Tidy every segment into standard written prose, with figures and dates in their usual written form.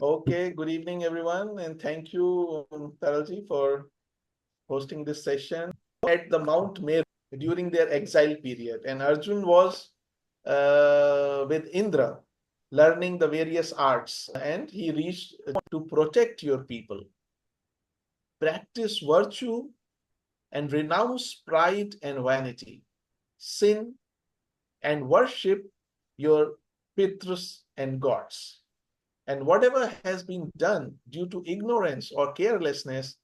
Okay, good evening, everyone, and thank you, Taralji, for hosting this session at the Mount Meru during their exile period. And Arjun was with Indra, learning the various arts, and he reached to protect your people, practice virtue, and renounce pride and vanity, sin, and worship your Pitras and gods. And whatever has been done due to ignorance or carelessness,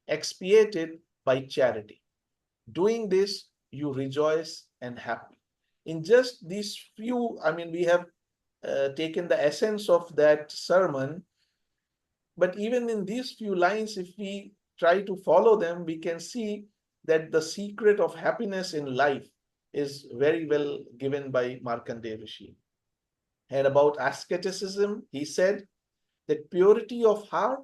expiated by charity. Doing this, you rejoice and happy. In just these few, we have taken the essence of that sermon, but even in these few lines, if we try to follow them, we can see that the secret of happiness in life is very well given by Markandeya Rishi. And about asceticism, he said that purity of heart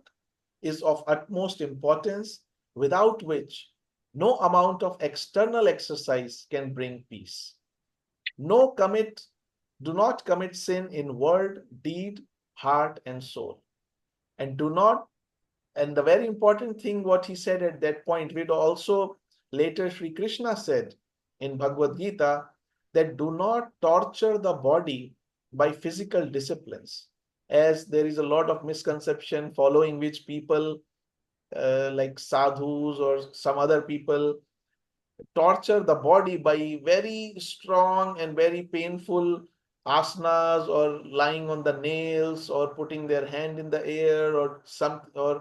is of utmost importance, without which no amount of external exercise can bring peace. No commit, do not commit sin in word, deed, heart, and soul. And do not, and the very important thing, what he said at that point, which also later Sri Krishna said in Bhagavad Gita, that do not torture the body by physical disciplines, as there is a lot of misconception following which people like sadhus or some other people torture the body by very strong and very painful asanas, or lying on the nails, or putting their hand in the air, or some, or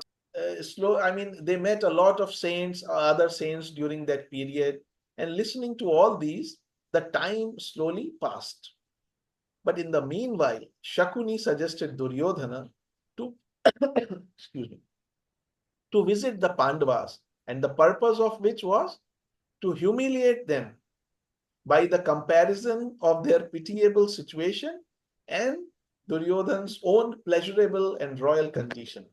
slow. They met a lot of saints, other saints during that period, and listening to all these, the time slowly passed. But in the meanwhile, Shakuni suggested Duryodhana to excuse me, to visit the Pandavas, and the purpose of which was to humiliate them by the comparison of their pitiable situation and Duryodhana's own pleasurable and royal condition.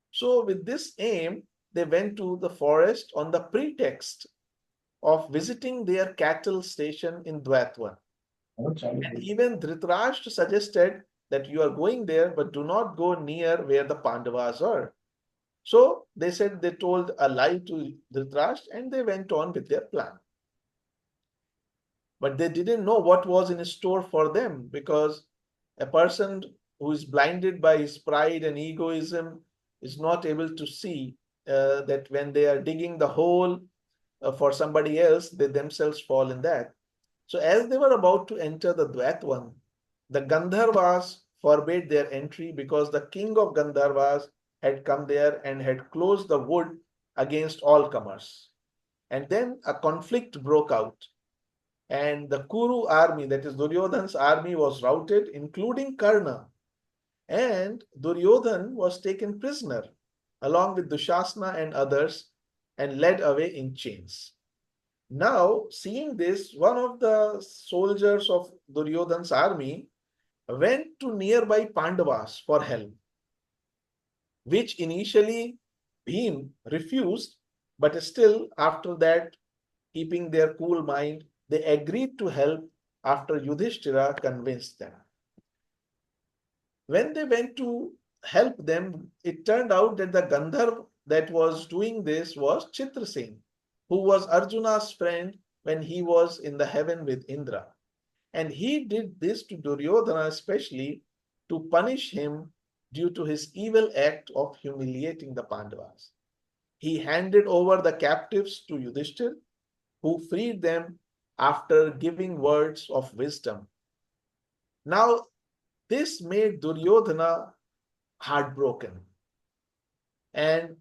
So, with this aim, they went to the forest on the pretext of visiting their cattle station in Dwatwan. And even Dhritarashtra suggested that you are going there, but do not go near where the Pandavas are. So they said, they told a lie to Dhritarashtra, and they went on with their plan. But they didn't know what was in store for them, because a person who is blinded by his pride and egoism is not able to see that when they are digging the hole for somebody else, they themselves fall in that. So as they were about to enter the Dwatwan, the Gandharvas forbade their entry, because the king of Gandharvas had come there and had closed the wood against all comers. And then a conflict broke out, and the Kuru army, that is Duryodhana's army, was routed, including Karna. And Duryodhan was taken prisoner along with Dushasana and others, and led away in chains. Now, seeing this, one of the soldiers of Duryodhan's army went to nearby Pandavas for help, which initially Bhim refused, but still, after that, keeping their cool mind, they agreed to help after Yudhishthira convinced them. When they went to help them, it turned out that the Gandharv that was doing this was Chitrasen, who was Arjuna's friend when he was in the heaven with Indra. And he did this to Duryodhana especially to punish him due to his evil act of humiliating the Pandavas. He handed over the captives to Yudhishthir, who freed them after giving words of wisdom. Now, this made Duryodhana heartbroken. And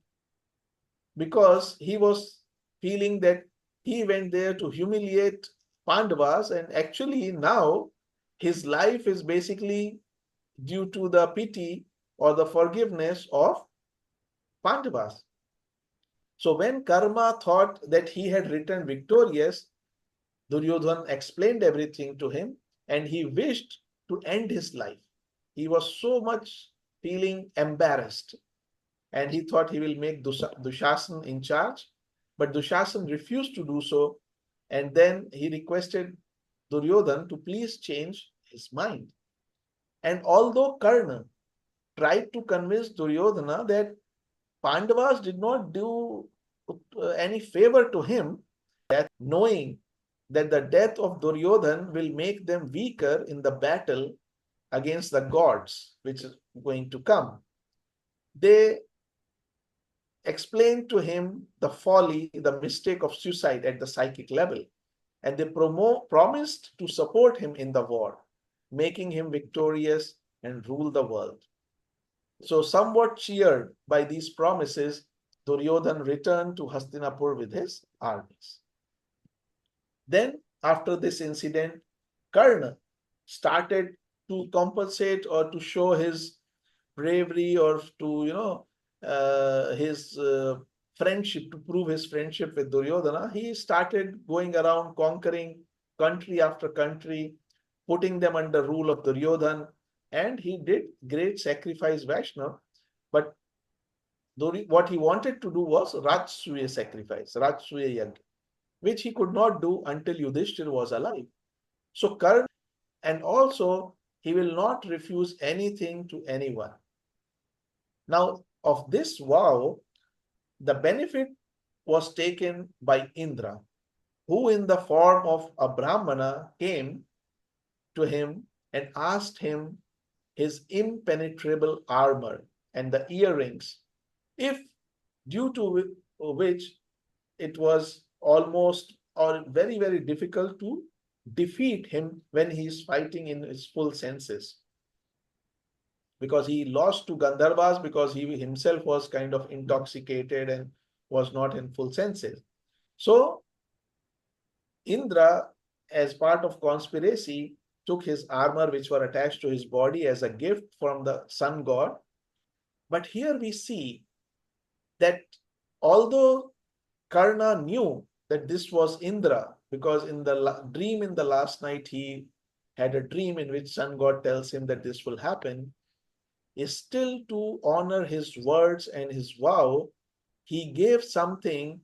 because he was feeling that he went there to humiliate Pandavas, and actually now his life is basically due to the pity or the forgiveness of Pandavas. So when Karma thought that he had returned victorious, Duryodhana explained everything to him, and he wished to end his life. He was so much feeling embarrassed, and he thought he will make Dushasan in charge, but Dushasan refused to do so, and then he requested Duryodhana to please change his mind. And although Karna tried to convince Duryodhana that Pandavas did not do any favor to him, that knowing that the death of Duryodhana will make them weaker in the battle against the gods, which is going to come. They explained to him the folly, the mistake of suicide at the psychic level, and they promised to support him in the war, making him victorious and rule the world. So, somewhat cheered by these promises, Duryodhana returned to Hastinapur with his armies. Then, after this incident, Karna started to compensate or to show his bravery, or to, his friendship, to prove his friendship with Duryodhana. He started going around conquering country after country, putting them under rule of Duryodhana, and he did great sacrifice Vaishnav. But what he wanted to do was Rajsuya sacrifice, Rajsuya Yagya, which he could not do until Yudhishthira was alive. So Karna, and also he will not refuse anything to anyone. Now, of this vow, the benefit was taken by Indra, who in the form of a Brahmana came to him and asked him his impenetrable armor and the earrings, if due to which it was almost or very, very difficult to defeat him when he is fighting in his full senses. Because he lost to Gandharvas because he himself was kind of intoxicated and was not in full senses. So Indra, as part of conspiracy, took his armor which were attached to his body as a gift from the sun god. But here we see that although Karna knew that this was Indra, because in the dream in the last night he had a dream in which sun god tells him that this will happen, is still to honor his words and his vow, he gave something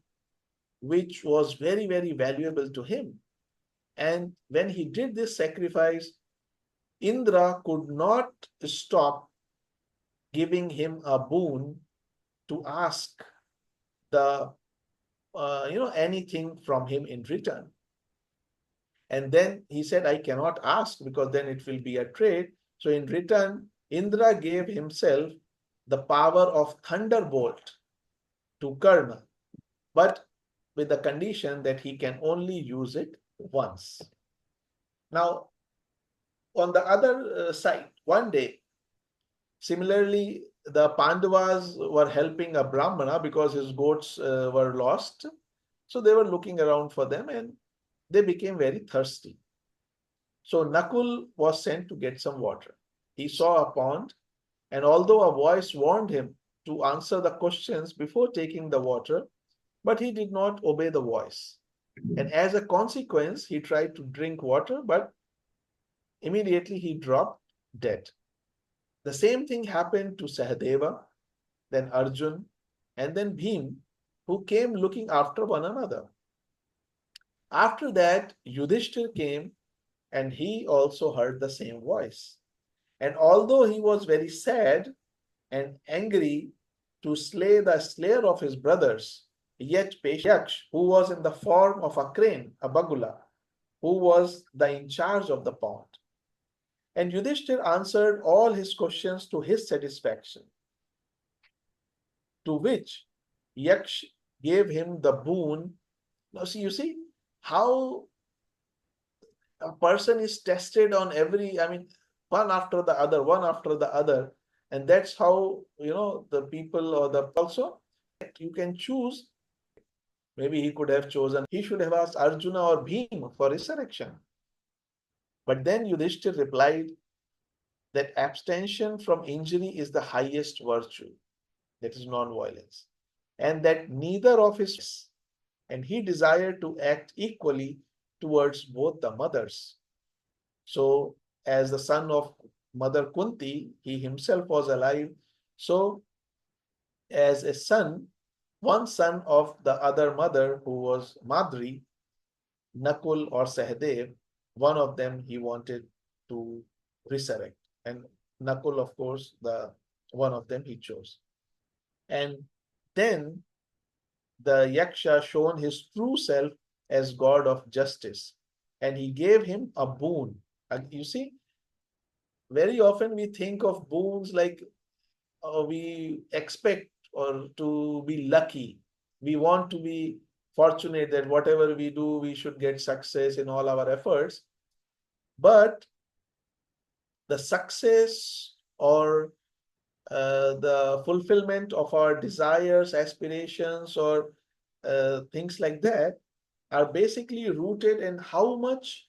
which was very, very valuable to him. And when he did this sacrifice, Indra could not stop giving him a boon to ask anything from him in return. And then he said, I cannot ask because then it will be a trade. So in return, Indra gave himself the power of thunderbolt to Karna, but with the condition that he can only use it once. Now, on the other side, one day, similarly, the Pandavas were helping a Brahmana because his goats were lost. So they were looking around for them and they became very thirsty. So Nakul was sent to get some water. He saw a pond, and although a voice warned him to answer the questions before taking the water, but he did not obey the voice. And as a consequence, he tried to drink water, but immediately he dropped dead. The same thing happened to Sahadeva, then Arjun, and then Bhim, who came looking after one another. After that, Yudhishthira came, and he also heard the same voice. And although he was very sad and angry to slay the slayer of his brothers, yet Yaksh, who was in the form of a crane, a bagula, who was in charge of the pond. And Yudhishthira answered all his questions to his satisfaction, to which Yaksh gave him the boon. Now, you see how a person is tested on one after the other, and that's how the people or the also you can choose. Maybe he could have chosen, he should have asked Arjuna or Bhima for resurrection. But then Yudhishthira replied that abstention from injury is the highest virtue, that is non-violence, and that neither of his, and he desired to act equally towards both the mothers. So, as the son of Mother Kunti, he himself was alive. So, as a son, one son of the other mother who was Madri, Nakul or Sahadev, one of them he wanted to resurrect. And Nakul, of course, the one of them he chose. And then the Yaksha shown his true self as god of justice, and he gave him a boon. And you see, very often we think of boons like we expect or to be lucky. We want to be fortunate that whatever we do, we should get success in all our efforts. But the success or the fulfillment of our desires, aspirations, or things like that are basically rooted in how much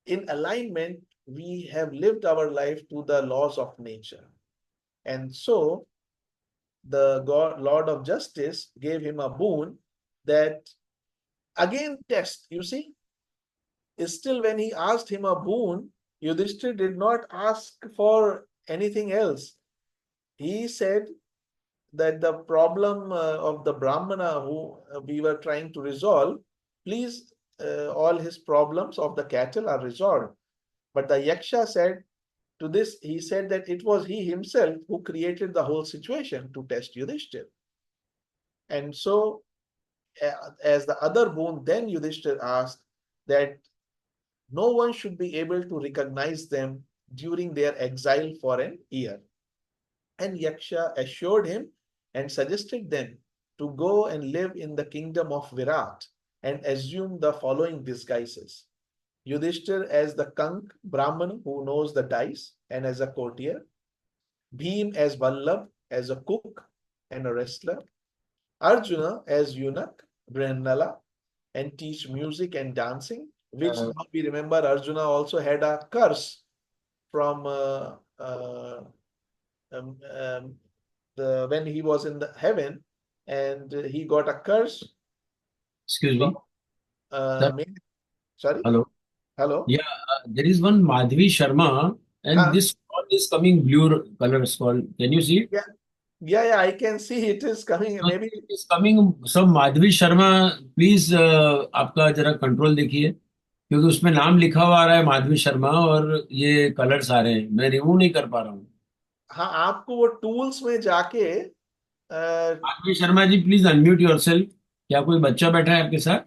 in alignment we have lived our life to the laws of nature. And so the God, Lord of Justice, gave him a boon that again test, you see, is still when he asked him a boon, Yudhishthir did not ask for anything else. He said that the problem of the Brahmana who we were trying to resolve, please, all his problems of the cattle are resolved. But the Yaksha said to this, he said that it was he himself who created the whole situation to test Yudhishthir. And so, as the other boon, then Yudhishthir asked that no one should be able to recognize them during their exile for an year. And Yaksha assured him and suggested them to go and live in the kingdom of Virat and assume the following disguises. Yudhishthir as the Kank Brahman who knows the dice and as a courtier, Bhim as Vallabh as a cook and a wrestler, Arjuna as eunuch, Brennala, and teach music and dancing, which now we remember Arjuna also had a curse from when he was in the heaven, and he got a curse. Excuse me. Sorry. Hello. Yeah, there is one Madhvi Sharma, and this font is coming blue color called. Can you see it? Yeah, I can see it is coming. Maybe it is coming. Some Madhvi Sharma, please आपका जरा control देखिए, क्योंकि उसमें नाम लिखा हुआ आ रहा है माधवी शर्मा और ये कलर्स आ रहे हैं, मैं रिमूव नहीं कर पा रहा हूँ। हाँ, आपको वो टूल्स में जाके Madhavi Sharma ji please unmute yourself. क्या कोई बच्चा बैठा है आपके साथ?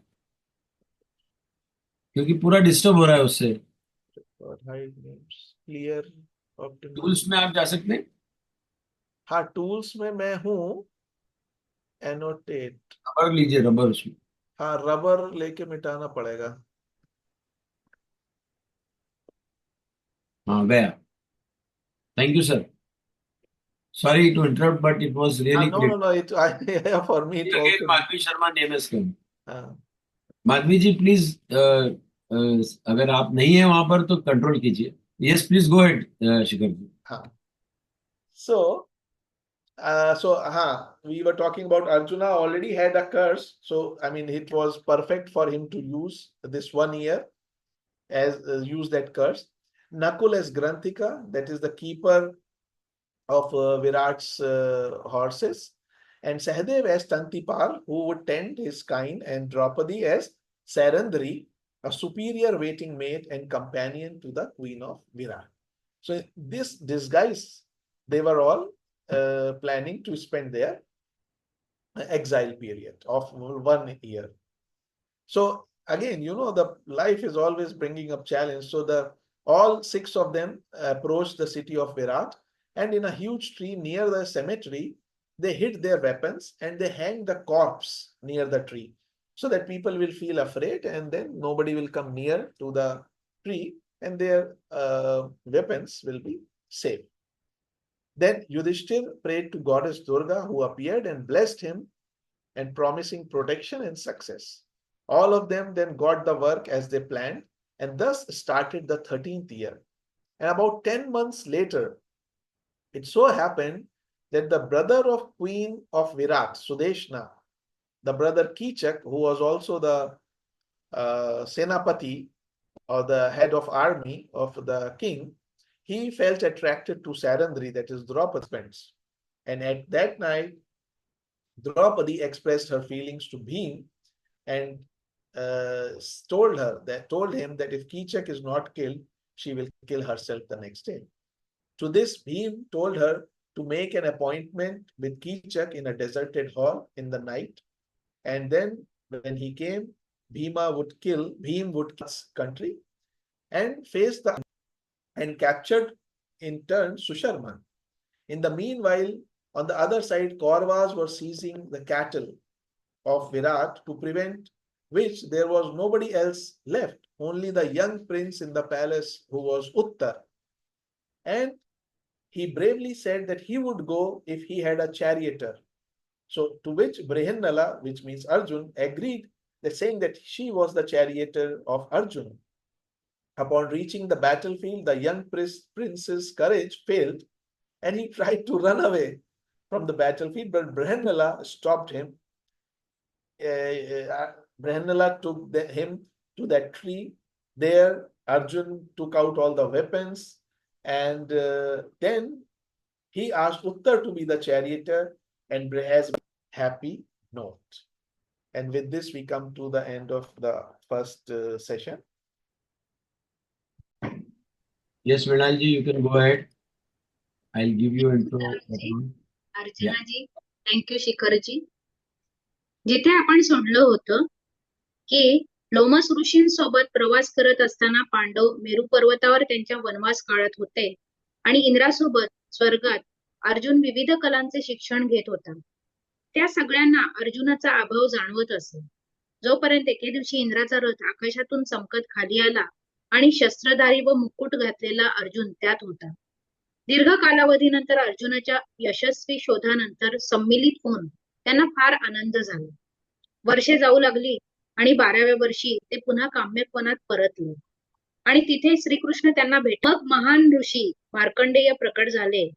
क्योंकि पूरा डिस्टर्ब हो रहा है उससे। क्लियर टूल्स में आप जा सकते हैं? हाँ, टूल्स में मैं हूँ। एनोटेट रबर लीजिए, रबर उसमें। हाँ, रबर लेके मिटाना पड़ेगा। हाँ, गया। Thank you sir. Sorry to interrupt, but it was really great. No. For me, it Again, also. Madhvi Sharma name has come. हाँ. माधवी जी प्लीज, अगर आप नहीं है वहां पर तो कंट्रोल कीजिए। Yes please go head Shikhar ji. हाँ. So we were talking about Arjuna already had a curse. So, I mean, it was perfect for him to use this 1 year as use that curse. Nakul as Granthika, that is the keeper of Virat's horses, and Sahadev as Tantipal, who would tend his kind, and Draupadi as Sarandri, a superior waiting maid and companion to the queen of Virat. So this disguise, they were all planning to spend their exile period of 1 year. So again, the life is always bringing up challenge. So all 6 of them approached the city of Virat, and in a huge tree near the cemetery, they hid their weapons and they hanged the corpse near the tree so that people will feel afraid and then nobody will come near to the tree and their weapons will be safe. Then Yudhishthir prayed to goddess Durga, who appeared and blessed him and promising protection and success. All of them then got the work as they planned and thus started the 13th year. And about 10 months later, it so happened that the brother of Queen of Virat, Sudeshna, the brother Kichak, who was also the Senapati or the head of army of the king, he felt attracted to Sarandri, that is Draupadi's. And at that night, Draupadi expressed her feelings to Bhim and told him that if Kichak is not killed, she will kill herself the next day. To this, Bhim told her to make an appointment with Kichak in a deserted hall in the night. And then when he came, Bhim would kill country and face the and captured in turn Susharman. In the meanwhile, on the other side, Kauravas were seizing the cattle of Virat, to prevent which there was nobody else left, only the young prince in the palace who was Uttar. And he bravely said that he would go if he had a charioteer. So to which Brihanala, which means Arjun, agreed, that saying that she was the charioteer of Arjun. Upon reaching the battlefield, the young prince's courage failed and he tried to run away from the battlefield, but Brihanala stopped him. Brihanala took him to that tree. There, Arjun took out all the weapons, and then he asked Uttar to be the charioteer, and has a happy note. And with this, we come to the end of the first session. Yes, Mrinal ji, you can go ahead. I'll give you intro. Archana ji, thank you Shikhar ji. जिथे आपण सोडलं होतं की लोमस ऋषींसोबत प्रवास करत असताना पांडव मेरू पर्वतावर त्यांच्या वनवास काळात होते आणि इंद्रासोबत स्वर्गात अर्जुन विविध कलांचे शिक्षण घेत होता. त्या सगळ्यांना अर्जुनाचा अभाव जाणवत असे. जोपर्यंत एके दिवशी इंद्राचा रथ आकाशातून चमकत खाली आला आणि शस्त्रधारी व मुकुट घातलेला अर्जुन त्यात होता. दीर्घ कालावधीनंतर अर्जुनाच्या यशस्वी शोधानंतर सम्मिलित होऊन त्यांना फार आनंद झाला. वर्षे जाऊ लागली आणि 12व्या वर्षी ते पुन्हा काम्यवनात परतले आणि तिथे श्रीकृष्ण त्यांना भेट. मग महान ऋषी मार्कंडेय प्रकट झाले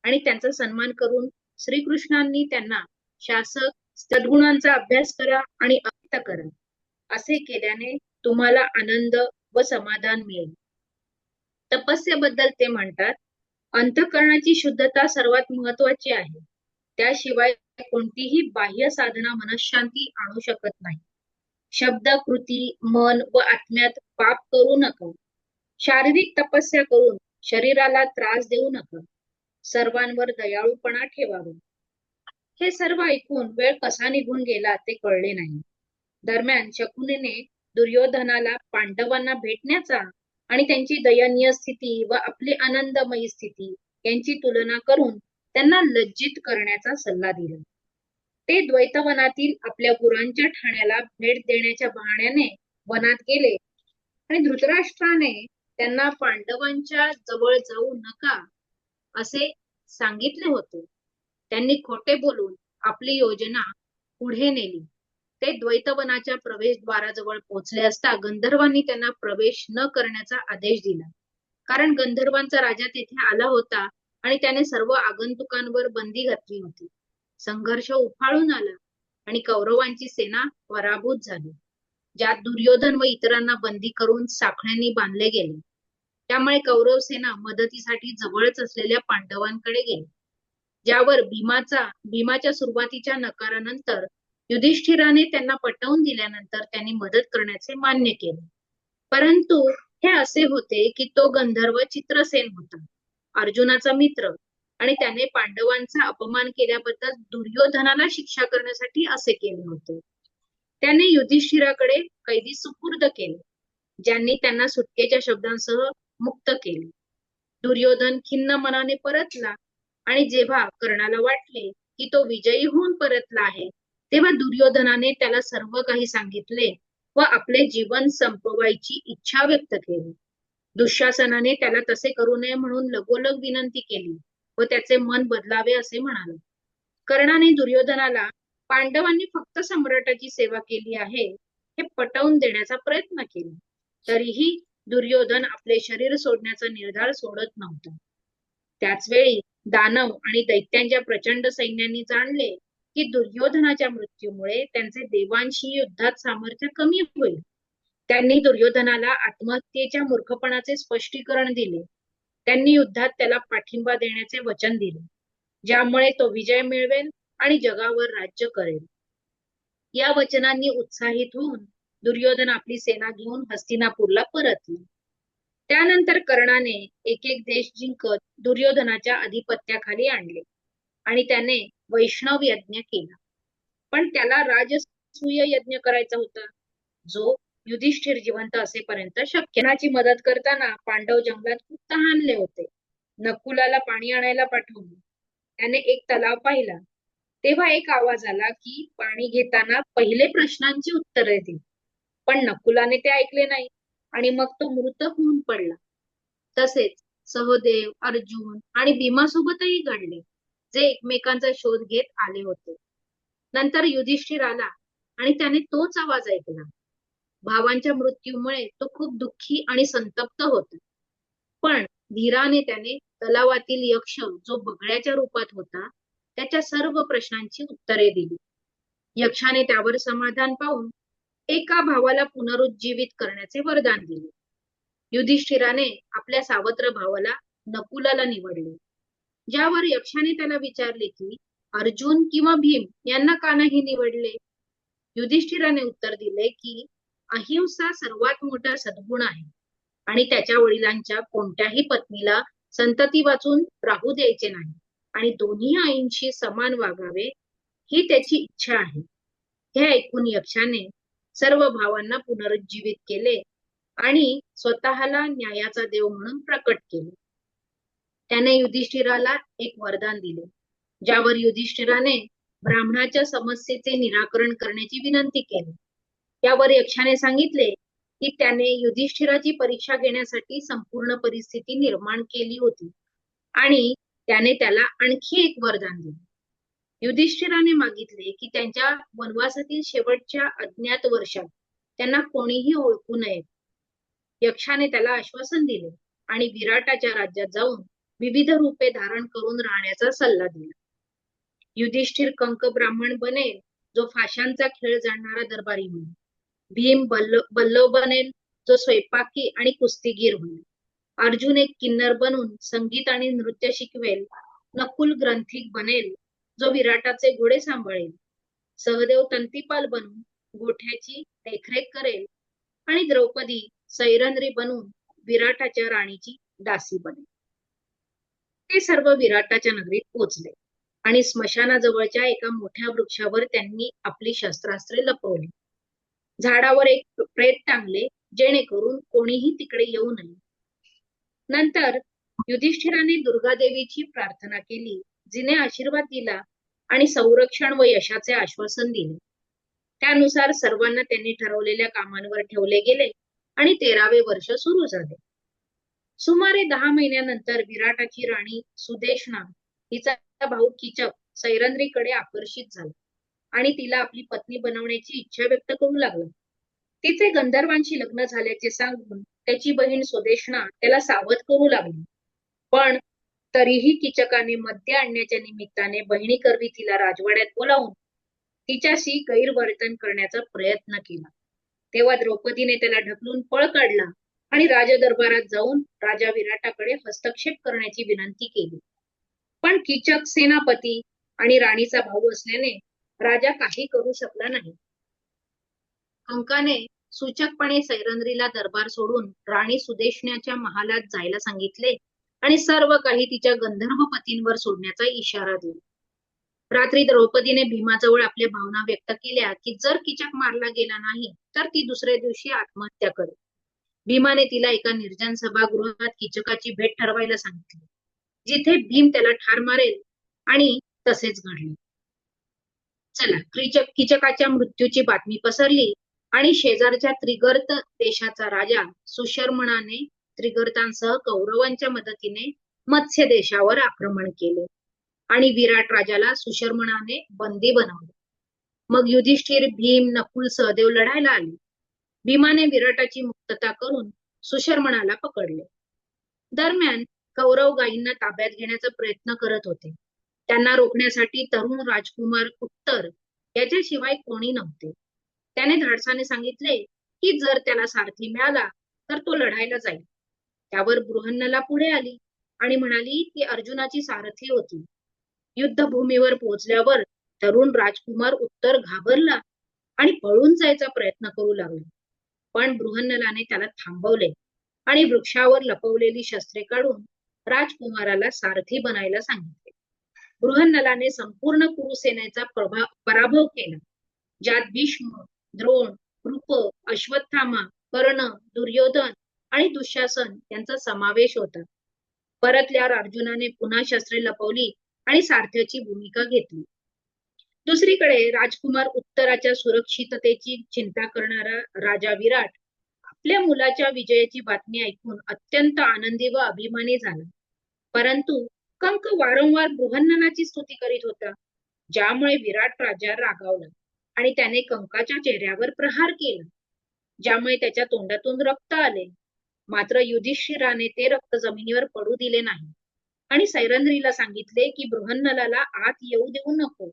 आणि त्यांचा सन्मान करून श्रीकृष्णांनी त्यांना शासक, सद्गुणांचा अभ्यास करा आणि अक्त करा, असे केल्याने तुम्हाला आनंद व समाधान मिळेल. तपस्येबद्दल ते म्हणतात, अंतःकरणाची शुद्धता सर्वात महत्वाची आहे. त्याशिवाय कोणतीही बाह्य साधना मनःशांती आणू शकत नाही. शब्द, कृती, मन व आत्म्यात पाप करू नका. शारीरिक तपस्या करून शरीराला त्रास देऊ नका. सर्वांवर दयाळूपणा ठेवावा. हे सर्व ऐकून वेळ कसा निघून गेला ते कळले नाही. दरम्यान शकुनीने दुर्योधनाला पांडवांना भेटण्याचा आणि त्यांची दयनीय स्थिती व आपली आनंदमयी स्थिती यांची तुलना करून त्यांना लज्जित करण्याचा सल्ला दिला. ते द्वैतवनातील आपल्या गुरांच्या ठाण्याला भेट देण्याच्या बहाण्याने वनात गेले आणि धृतराष्ट्राने त्यांना पांडवांच्या जवळ जाऊ नका असे सांगितले होते. त्यांनी खोटे बोलून आपली योजना पुढे नेली. ते द्वैतवनाच्या प्रवेशद्वाराजवळ पोहोचले असता गंधर्वांनी त्यांना प्रवेश न करण्याचा आदेश दिला. कारण गंधर्वांचा राजा तेथे आला होता आणि त्याने सर्व आगंतुकांवर बंदी घातली होती. संघर्ष उफाळून आला आणि कौरवांची सेना पराभूत झाली, ज्यात दुर्योधन व इतरांना बंदी करून साखळ्यांनी बांधले गेले. त्यामुळे कौरव सेना मदतीसाठी जवळच असलेल्या पांडवांकडे गेली, ज्यावर भीमाच्या सुरुवातीच्या नकारानंतर युधिष्ठिराने त्यांना पटवून दिल्यानंतर त्यांनी मदत करण्याचे मान्य केले. परंतु हे असे होते की तो गंधर्व चित्रसेन होता, अर्जुनाचा मित्र, आणि त्याने पांडवांचा अपमान केल्याबद्दल दुर्योधनाला शिक्षा करण्यासाठी असे केले होते. त्याने युधिष्ठिराकडे कैदी सुपूर्द केले, ज्यांनी त्यांना सुटकेच्या शब्दांसह मुक्त केले. दुर्योधन खिन्न मनाने परतला आणि जेव्हा कर्णाला वाटले की तो विजयी होऊन परतला आहे, तेव्हा दुर्योधनाने त्याला सर्व काही सांगितले व आपले जीवन संपवायची इच्छा व्यक्त केली. दुःशासनाने त्याला तसे करू नये म्हणून लगोलग विनंती केली व त्याचे मन बदलावे असे म्हणाले. कर्णाने दुर्योधनाला पांडवांनी फक्त सम्राटाची सेवा केली आहे हे पटवून देण्याचा प्रयत्न केला. तरीही दुर्योधन आपले शरीर सोडण्याचा निर्धार सोडत नव्हता. त्याच वेळी दानव आणि दैत्यांच्या प्रचंड सैन्यांनी जाणले की दुर्योधनाच्या मृत्यूमुळे त्यांचे देवांशी युद्धात सामर्थ्य कमी होईल. त्यांनी दुर्योधनाला आत्महत्येच्या मूर्खपणाचे स्पष्टीकरण दिले. त्यांनी युद्धात त्याला पाठिंबा देण्याचे वचन दिले, ज्यामुळे तो विजय मिळवेल आणि जगावर राज्य करेल. या वचनांनी उत्साहित होऊन दुर्योधन आपली सेना घेऊन हस्तिनापूरला परतले. त्यानंतर कर्णाने एक एक देश जिंकत दुर्योधनाच्या अधिपत्याखाली आणले. आणि त्याने वैष्णव यज्ञ केला. पण त्याला राजसूय यज्ञ करायचा होता, जो युधिष्ठिर जिवंत असेपर्यंत शक्यनाची मदत करताना पांडव जंगलात खूप तहानले होते. नकुलाला पाणी आणायला पाठवले. त्याने एक तलाव पाहिला. तेव्हा एक आवाज आला की पाणी घेताना पहिले प्रश्नांची उत्तरे दे. पण नकुलाने ते ऐकले नाही आणि मग तो मृत होऊन पडला. तसेच सहदेव, अर्जुन आणि भीमासोबतही घडले, जे एकमेकांचा शोध घेत आले होते. नंतर युधिष्ठिर आला आणि त्याने तोच आवाज ऐकला. भावांच्या मृत्यूमुळे तो खूप दुःखी आणि संतप्त होता. पण धीराने त्याने तलावातील यक्ष, जो बगळ्याच्या रूपात होता, त्याच्या सर्व प्रश्नांची उत्तरे दिली. यक्षाने त्यावर समाधान पाहून एका भावाला पुनरुज्जीवित करण्याचे वरदान दिले. युधिष्ठिराने आपल्या सावत्र भावाला नकुलाला निवडले. ज्यावर यक्षाने त्याला विचारले की अर्जुन किंवा भीम यांना का नाही निवडले. युधिष्ठिराने उत्तर दिले की अहिंसा सर्वात मोठा सद्गुण आहे आणि त्याच्या वडिलांच्या कोणत्याही पत्नीला संतती वाचून राहू द्यायचे नाही आणि दोन्ही आईंशी समान वागावे ही त्याची इच्छा आहे. हे ऐकून यक्षाने सर्व भावांना पुनरुज्जीवित केले आणि स्वतःला न्यायाचा देव म्हणून प्रकट केले. त्याने युधिष्ठिराला एक वरदान दिले, ज्यावर युधिष्ठिराने ब्राह्मणाच्या समस्येचे निराकरण करण्याची विनंती केली. यावर यक्षाने सांगितले की त्याने युधिष्ठिराची परीक्षा घेण्यासाठी संपूर्ण परिस्थिती निर्माण केली होती आणि त्याने त्याला आणखी एक वरदान दिले. युधिष्ठिराने मागितले की त्यांच्या वनवासातील शेवटच्या अज्ञात वर्षात त्यांना कोणीही ओळखू नये. यक्षाने त्याला आश्वासन दिले आणि विराटाच्या राज्यात जाऊन विविध रूपे धारण करून राहण्याचा सल्ला दिला. युधिष्ठिर कंक ब्राह्मण बनेल, जो फाशांचा खेळ जाणणारा दरबारी होईल. भीम बल्लव बनेल, जो स्वयंपाकी आणि कुस्तीगीर होईल. अर्जुन एक किन्नर बनून संगीत आणि नृत्य शिकवेल. नकुल ग्रंथिक बनेल, जो विराटाचे घोडे सांभाळेल. सहदेव तंतीपाल बनून गोठ्याची देखरेख करेल आणि द्रौपदी सैरंद्री बनून विराटाच्या राणीची दासी बनेल. ते सर्व विराटाच्या नगरीत पोचले आणि स्मशानाजवळच्या एका मोठ्या वृक्षावर त्यांनी आपली शस्त्रास्त्रे लपवली. झाडावर एक प्रेत टांगले, जेणेकरून कोणीही तिकडे येऊ नये. नंतर युधिष्ठिराने दुर्गादेवीची प्रार्थना केली, जिने आशीर्वाद दिला आणि संरक्षण व यशाचे आश्वासन दिले. त्यानुसार सर्वांना त्यांनी ठरवलेल्या कामांवर ठेवले गेले आणि 13वे वर्ष सुरू झाले. सुमारे 10 महिन्यानंतर विराटाची राणी सुदेशना हिचा भाऊ कीचक सैरंद्रीकडे आकर्षित झाला आणि तिला आपली पत्नी बनवण्याची इच्छा व्यक्त करू लागला. तिचे गंधर्वांशी लग्न झाल्याचे सांगून त्याची बहीण सुदेशना त्याला सावध करू लागली. पण तरीही कीचकाने मद्य आणण्याच्या निमित्ताने बहिणीकरवी तिला राजवाड्यात बोलावून तिच्याशी गैरवर्तन करण्याचा प्रयत्न केला. तेव्हा द्रौपदीने त्याला ढकलून पळ काढला आणि राजदरबारात जाऊन राजा विराटाकडे हस्तक्षेप करण्याची विनंती केली. पण कीचक सेनापती आणि राणीचा भाऊ असल्याने राजा काही करू शकला नाही. कंकाने सूचकपणे सैरंद्रीला दरबार सोडून राणी सुदेशण्याच्या महालात जायला सांगितले आणि सर्व काही तिच्या गंधर्व पतींवर सोडण्याचा इशारा दिला. रात्री द्रौपदीने भीमाजवळ आपल्या भावना व्यक्त केल्या की जर कीचक मारला गेला नाही तर ती दुसऱ्या दिवशी आत्महत्या करेल. भीमाने तिला एका निर्जन सभागृहात कीचकाची भेट ठरवायला सांगितली, जिथे भीम त्याला ठार मारेल, आणि तसेच घडले. चला, कीचकाच्या मृत्यूची बातमी पसरली आणि शेजारच्या त्रिगर्त देशाचा राजा सुशर्मणाने त्रिगर्तांसह कौरवांच्या मदतीने मत्स्य देशावर आक्रमण केले आणि विराट राजाला सुशर्मणाने बंदी बनवले. मग युधिष्ठिर, भीम, नकुल, सहदेव लढायला आले. भीमाने विराटाची मुक्तता करून सुशर्मणाला पकडले. दरम्यान कौरव गायींना ताब्यात घेण्याचा प्रयत्न करत होते. त्यांना रोखण्यासाठी तरुण राजकुमार उत्तर याच्याशिवाय कोणी नव्हते. त्याने धाडसाने सांगितले की जर त्याला सारथी मिळाला तर तो लढायला जाईल. त्यावर बृहन्नला पुढे आली आणि म्हणाली ती अर्जुनाची सारथी होती. युद्धभूमीवर पोहोचल्यावर तरुण राजकुमार उत्तर घाबरला आणि पळून जायचा प्रयत्न करू लागला. पण बृहन्नलाने त्याला थांबवले आणि वृक्षावर लपवलेली शस्त्रे काढून राजकुमाराला सारथी बनायला सांगितले. बृहन्नलाने संपूर्ण कुरुसेनेचा पराभव केला, ज्यात भीष्म, द्रोण, कृप, अश्वत्थामा, कर्ण, दुर्योधन आणि दुःशासन यांचा समावेश होता. परतल्यावर अर्जुनाने पुन्हा शस्त्रे लपवली आणि सारथ्याची भूमिका घेतली. दुसरीकडे राजकुमार उत्तराच्या सुरक्षिततेची चिंता करणारा राजा विराट आपल्या मुलाच्या विजयाची बातमी ऐकून अत्यंत आनंदी व अभिमानी झाला. परंतु कंक वारंवार बृहन्नलाची स्तुती करीत होता, ज्यामुळे विराट राजा रागावला आणि त्याने कंकाच्या चेहऱ्यावर प्रहार केला, ज्यामुळे त्याच्या तोंडातून रक्त आले. मात्र युधिष्ठिराने ते रक्त जमिनीवर पडू दिले नाही आणि सैरंध्रीला सांगितले की बृहन्नलाला आत येऊ देऊ नको,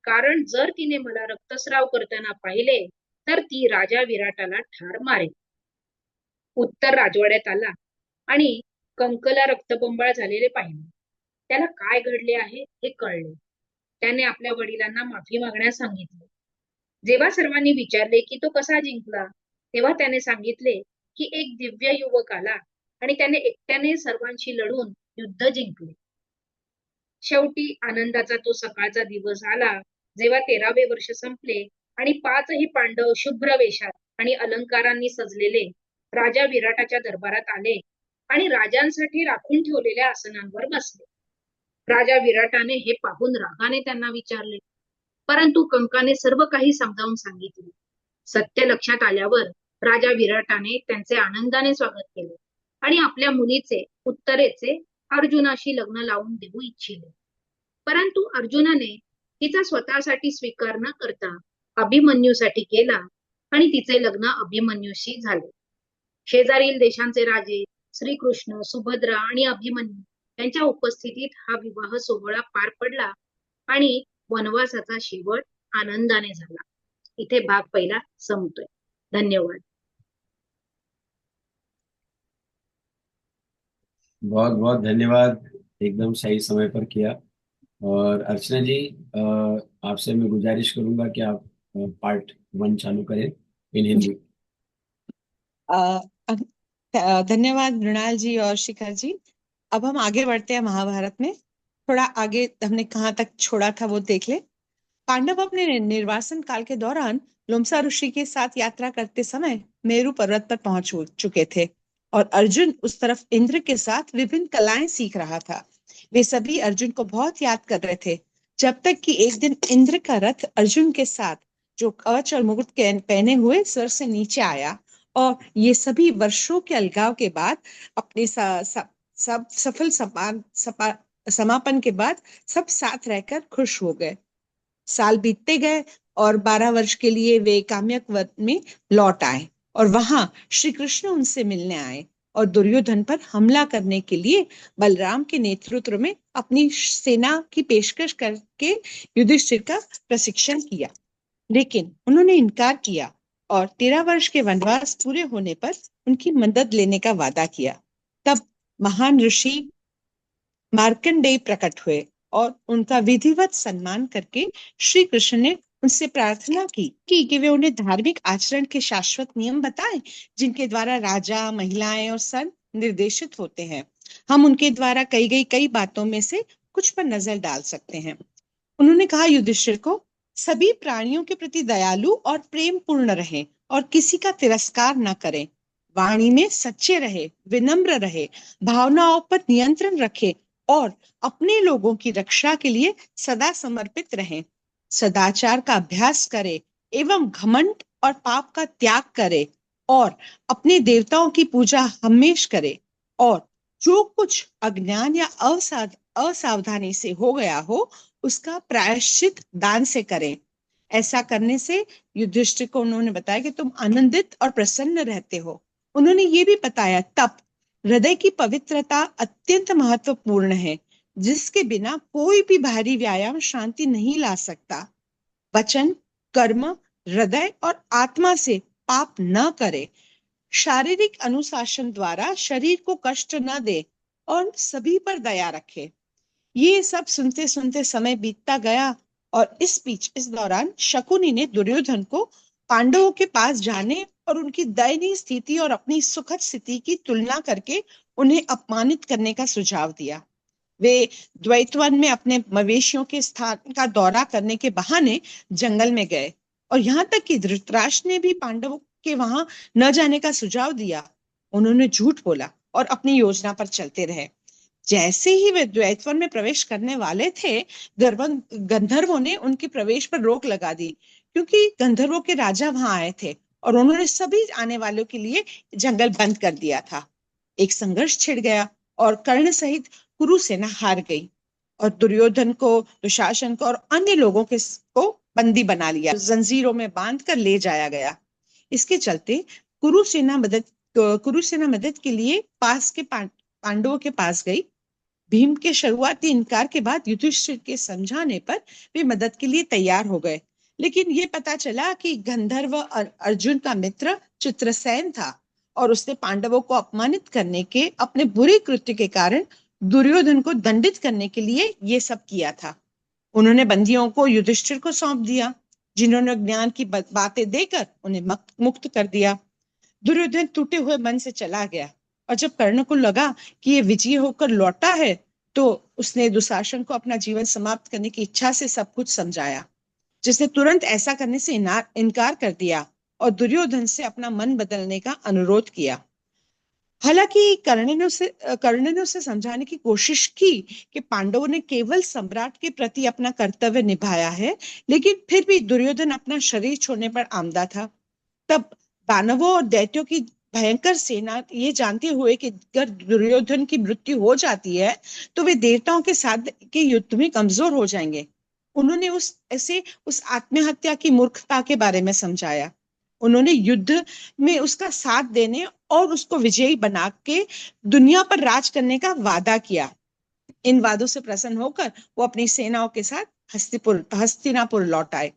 कारण जर तिने मला रक्तस्राव करताना पाहिले तर ती राजा विराटाला ठार मारेल. उत्तर राजवाड्यात आला आणि कंकला रक्तबंबाळ झालेले पाहिले. त्याला काय घडले आहे हे कळले. त्याने आपल्या वडिलांना माफी मागण्यास सांगितले. जेव्हा सर्वांनी विचारले की तो कसा जिंकला, तेव्हा त्याने सांगितले की एक दिव्य युवक आला आणि त्याने एकट्याने सर्वांशी लढून युद्ध जिंकले. शेवटी आनंदाचा तो सकाळचा दिवस आला, जेव्हा 13वे वर्ष संपले आणि 5ही पांडव शुभ्र वेशात आणि अलंकारांनी सजलेले राजा विराटाच्या दरबारात आले आणि राजांसाठी राखून ठेवलेल्या आसनांवर बसले. राजा विराटाने हे पाहून रागाने त्यांना विचारले, परंतु कंकाने सर्व काही समजावून सांगितले. सत्य लक्षात आल्यावर राजा विराटाने त्यांचे आनंदाने स्वागत केले आणि आपल्या मुलीचे उत्तरेचे अर्जुनाशी लग्न लावून देऊ इच्छिले. परंतु अर्जुनाने तिचा स्वतःसाठी स्वीकार न करता अभिमन्यूसाठी केला आणि तिचे लग्न अभिमन्यूशी झाले. शेजारील देशांचे राजे श्रीकृष्ण, सुभद्रा आणि अभिमन्यू यांच्या उपस्थितीत हा विवाह सोहळा पार पडला आणि वनवासाचा शेवट आनंदाने झाला. इथे भाग पहिला संपतोय. धन्यवाद. बहुत बहुत धन्यवाद, एकदम सही समय पर किया. और अर्चना जी, आपसे मैं गुजारिश करूंगा कि आप पार्ट 1 चालू करें इन हिंदी. धन्यवाद मृणाल जी और शिखर जी. अब हम आगे बढ़ते हैं महाभारत में. थोड़ा आगे हमने कहाँ तक छोड़ा था वो देख ले. पांडव अपने निर्वासन काल के दौरान लोमसा ऋषि के साथ यात्रा करते समय मेरु पर्वत पर पहुंच चुके थे और अर्जुन उस तरफ इंद्र के साथ विभिन्न कलाएं सीख रहा था. वे सभी अर्जुन को बहुत याद कर रहे थे, जब तक कि एक दिन इंद्र का रथ अर्जुन के साथ, जो कवच और मुकुट पहने हुए, स्वर्ग से नीचे आया और ये सभी वर्षों के अलगाव के बाद अपने सब सफल समापन के बाद सब साथ रहकर खुश हो गए. साल बीतते गए और 12 वर्ष के लिए वे काम्यक वन में लौट आए और वहां श्री कृष्ण उनसे मिलने आए और दुर्योधन पर हमला करने के लिए बलराम के नेतृत्व में अपनी सेना की पेशकश करके युधिष्ठिर का प्रशिक्षण किया, लेकिन उन्होंने इनकार किया और 13 वर्ष के वनवास पूरे होने पर उनकी मदद लेने का वादा किया. तब महान ऋषि मार्कंडेय प्रकट हुए और उनका विधिवत सम्मान करके श्री कृष्ण ने उनसे प्रार्थना की कि वे उन्हें धार्मिक आचरण के शाश्वत नियम बताएं, जिनके द्वारा राजा, महिलाएं और संत निर्देशित होते हैं. हम उनके द्वारा कही गई कई बातों में से कुछ पर नजर डाल सकते हैं. उन्होंने कहा, युधिष्ठिर को सभी प्राणियों के प्रति दयालु और प्रेम पूर्ण रहें और किसी का तिरस्कार न करें. वाणी में सच्चे रहे, विनम्र रहे, भावनाओं पर नियंत्रण रखे और अपने लोगों की रक्षा के लिए सदा समर्पित रहें. सदाचार का अभ्यास करे एवं घमंड और पाप का त्याग करे और अपने देवताओं की पूजा हमेशा करे और जो कुछ अज्ञान या असावधानी से हो गया हो उसका प्रायश्चित दान से करें. ऐसा करने से युधिष्ठिर को उन्होंने बताया कि तुम आनंदित और प्रसन्न रहते हो. उन्होंने ये भी बताया, तप, हृदय की पवित्रता अत्यंत महत्वपूर्ण है, जिसके बिना कोई भी भारी व्यायाम शांति नहीं ला सकता. वचन, कर्म, हृदय और आत्मा से पाप न करे. शारीरिक अनुशासन द्वारा शरीर को कष्ट न दे और सभी पर दया रखे. ये सब सुनते सुनते समय बीतता गया और इस दौरान शकुनी ने दुर्योधन को पांडवों के पास जाने और उनकी दयनीय स्थिति और अपनी सुखद स्थिति की तुलना करके उन्हें अपमानित करने का सुझाव दिया. वे द्वैतवन में अपने मवेशियों के स्थान का दौरा करने के बहाने जंगल में गए और यहाँ तक कि धृतराष्ट्र ने भी पांडवों के वहां न जाने का सुझाव दिया। उन्होंने झूठ बोला और अपनी योजना पर चलते रहे। जैसे ही वे द्वैतवन में प्रवेश करने वाले थे, गंधर्वों ने उनके प्रवेश पर रोक लगा दी, क्योंकि गंधर्वों के राजा वहां आए थे और उन्होंने सभी आने वालों के लिए जंगल बंद कर दिया था। एक संघर्ष छिड़ गया और कर्ण सहित कुरु सेना हार गई और दुर्योधन को, दुशासन को और अन्य लोगों को बंदी बना लिया, जंजीरों में बांध कर ले जाया गया। इसके चलते कुरु सेना मदद के लिए पास के पांडवों के पास गई। भीम के शुरुआती इनकार के बाद युधिष्ठिर के समझाने पर वे मदद के लिए तैयार हो गए, लेकिन ये पता चला कि गंधर्व अर्जुन का मित्र चित्रसेन था और उसने पांडवों को अपमानित करने के अपने बुरे कृत्य के कारण दुर्योधन को दंडित करने के लिए ये सब किया था। उन्होंने बंदियों को युधिष्ठिर को सौंप दिया, जिन्होंने ज्ञान की बातें देकर उन्हें मुक्त कर दिया। दुर्योधन टूटे हुए मन से चला गया और जब कर्ण को लगा कि ये विजयी होकर लौटा है, तो उसने दुशासन को अपना जीवन समाप्त करने की इच्छा से सब कुछ समझाया, जिसने तुरंत ऐसा करने से इनकार कर दिया और दुर्योधन से अपना मन बदलने का अनुरोध किया। हालांकि कर्ण ने उसे समझाने की कोशिश की कि पांडवों ने केवल सम्राट के प्रति अपना कर्तव्य निभाया है, लेकिन फिर भी दुर्योधन अपना शरीर छोड़ने पर आमदा था। तब दानवों और दैत्यों की भयंकर सेना ये जानते हुए कि अगर दुर्योधन की मृत्यु हो जाती है तो वे देवताओं के साथ के युद्ध में कमजोर हो जाएंगे, उन्होंने उस आत्महत्या की मूर्खता के बारे में समझाया। उन्होंने युद्ध में उसका साथ देने और उसको विजयी बना के दुनिया पर राज करने का वादा किया। इन वादों से प्रसन्न होकर वो अपनी सेनाओं के साथ हस्तिनापुर लौट आए।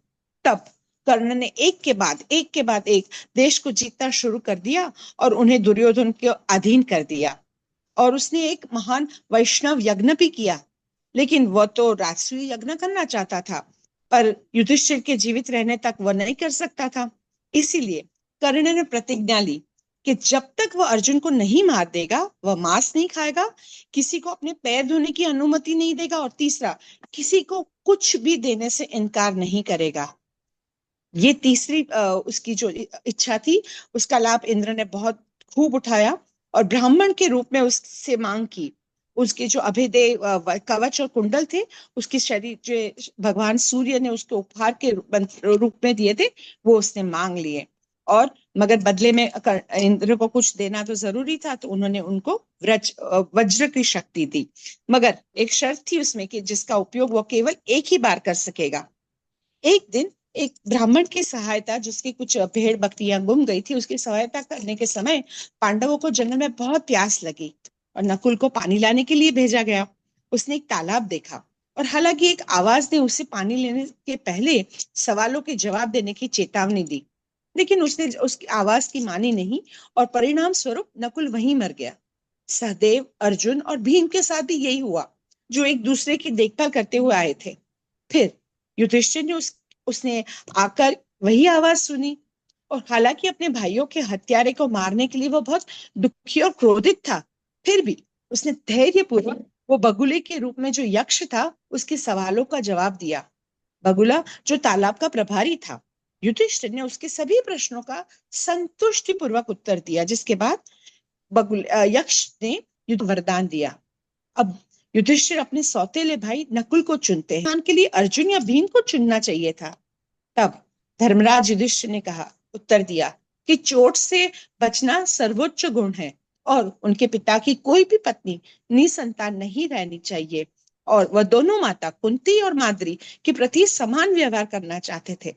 तब कर्ण ने एक के बाद एक देश को जीतना शुरू कर दिया और उन्हें दुर्योधन के अधीन कर दिया। और उसने एक महान वैष्णव यज्ञ भी किया, लेकिन वह तो राजसूय यज्ञ करना चाहता था, पर युधिष्ठिर के जीवित रहने तक वह नहीं कर सकता था। इसीलिए कर्ण ने प्रतिज्ञा ली कि जब तक वह अर्जुन को नहीं मार देगा, वह मांस नहीं खाएगा, किसी को अपने पैर धोने की अनुमति नहीं देगा और तीसरा, किसी को कुछ भी देने से इनकार नहीं करेगा। ये तीसरी उसकी जो इच्छा थी, उसका लाभ इंद्र ने बहुत खूब उठाया और ब्राह्मण के रूप में उससे मांग की। उसके जो अभेदय कवच और कुंडल थे, उसके शरीर जो भगवान सूर्य ने उसके उपहार के रूप में दिए थे, वो उसने मांग लिए। और मगर बदले में इंद्र को कुछ देना तो जरूरी था, तो उन्होंने उनको वज्र की शक्ति दी, मगर एक शर्त थी उसमें कि जिसका उपयोग वो केवल एक ही बार कर सकेगा। एक दिन एक ब्राह्मण की सहायता, जिसकी कुछ भेड़ बकरियां गुम गई थी, उसकी सहायता करने के समय पांडवों को जंगल में बहुत प्यास लगी और नकुल को पानी लाने के लिए भेजा गया। उसने एक तालाब देखा और हालांकि एक आवाज ने उसे पानी लेने के पहले सवालों के जवाब देने की चेतावनी दी, लेकिन उसने उसकी आवाज की मानी नहीं और परिणाम स्वरूप नकुल वहीं मर गया। सहदेव, अर्जुन और भीम के साथ भी यही हुआ, जो एक दूसरे की देखभाल करते हुए आए थे। फिर युधिष्ठिर ने उसने आकर वही आवाज सुनी और हालांकि अपने भाइयों के हत्यारे को मारने के लिए वो बहुत दुखी और क्रोधित था, फिर भी उसने धैर्यपूर्वक वो बगुले के रूप में जो यक्ष था उसके सवालों का जवाब दिया। बगुला जो तालाब का प्रभारी था, युधिष्ठिर ने उसके सभी प्रश्नों का संतुष्टि पूर्वक उत्तर दिया, जिसके बाद यक्ष ने युद्ध वरदान दिया। अब युधिष्ठिर अपने सौतेले भाई नकुल को चुनते हैं, के लिए अर्जुन या भीम को चुनना चाहिए था। तब धर्मराज युधिष्ठिर ने उत्तर दिया कि चोट से बचना सर्वोच्च गुण है और उनके पिता की कोई भी पत्नी निसंतान नहीं रहनी चाहिए, और वह दोनों माता कुंती और माद्री के प्रति समान व्यवहार करना चाहते थे।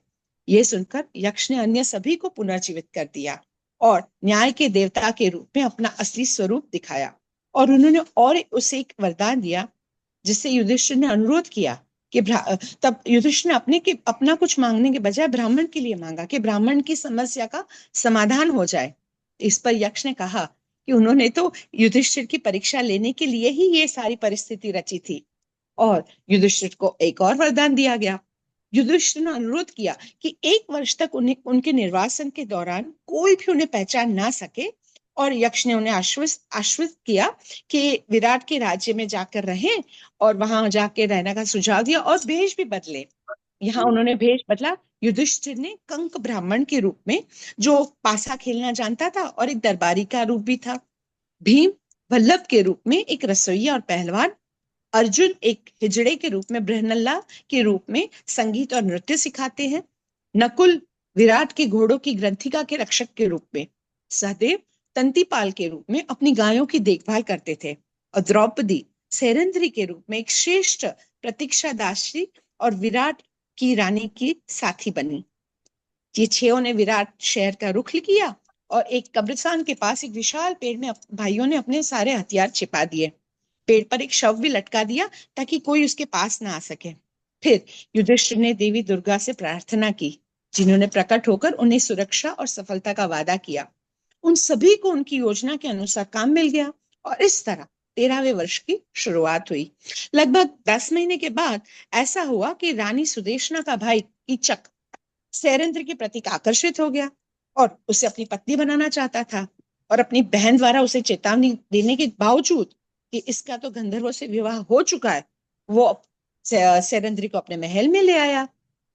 ये सुनकर यक्ष ने अन्य सभी को पुनर्जीवित कर दिया और न्याय के देवता के रूप में अपना असली स्वरूप दिखाया। और उन्होंने और उसे एक वरदान दिया, जिससे युधिष्ठिर ने अनुरोध किया कि तब युधिष्ठिर ने अपना कुछ मांगने के बजाय ब्राह्मण के लिए मांगा कि ब्राह्मण की समस्या का समाधान हो जाए। इस पर यक्ष ने कहा कि उन्होंने तो युधिष्ठिर की परीक्षा लेने के लिए ही ये सारी परिस्थिति रची थी, और युधिष्ठिर को एक और वरदान दिया गया। युधिष्ठिर ने अनुरोध किया कि 1 वर्ष तक उनके निर्वासन के दौरान कोई भी उन्हें पहचान ना सके और यक्ष ने उन्हें आश्वस्त किया कि विराट के राज्य में जाकर रहें और वहां जाके रहने का सुझाव दिया और भेष भी बदले। यहाँ उन्होंने भेष बदला। युधिष्ठिर ने कंक ब्राह्मण के रूप में, जो पासा खेलना जानता था और एक दरबारी का रूप भी था। भीम वल्लभ के रूप में एक रसोइया और पहलवान। अर्जुन एक हिजड़े के रूप में, बृहन्नला के रूप में संगीत और नृत्य सिखाते हैं। नकुल विराट के घोड़ों की ग्रंथिका के रक्षक के रूप में। सहदेव तंतीपाल के रूप में अपनी गायों की देखभाल करते थे। और द्रौपदी सैरंध्री के रूप में एक श्रेष्ठ प्रतीक्षा दासी और विराट की रानी की साथी बनी। ये छहों ने विराट शहर का रुख किया और एक कब्रिस्तान के पास एक विशाल पेड़ में भाइयों ने अपने सारे हथियार छिपा दिए। पेड़ पर एक शव भी लटका दिया ताकि कोई उसके पास ना आ सके। फिर युधिष्ठिर ने देवी दुर्गा से प्रार्थना की, जिन्होंने प्रकट होकर उन्हें सुरक्षा और सफलता का वादा किया। उन सभी को उनकी योजना के अनुसार काम मिल गया और इस तरह 13वें वर्ष की शुरुआत हुई। लगभग 10 महीने के बाद ऐसा हुआ कि रानी सुदेशना का भाई कीचक सैरंध्र के प्रति आकर्षित हो गया और उसे अपनी पत्नी बनाना चाहता था। और अपनी बहन द्वारा उसे चेतावनी देने के बावजूद कि इसका तो गंधर्वों से विवाह हो चुका है, वो सैरंध्री को अपने महल में ले आया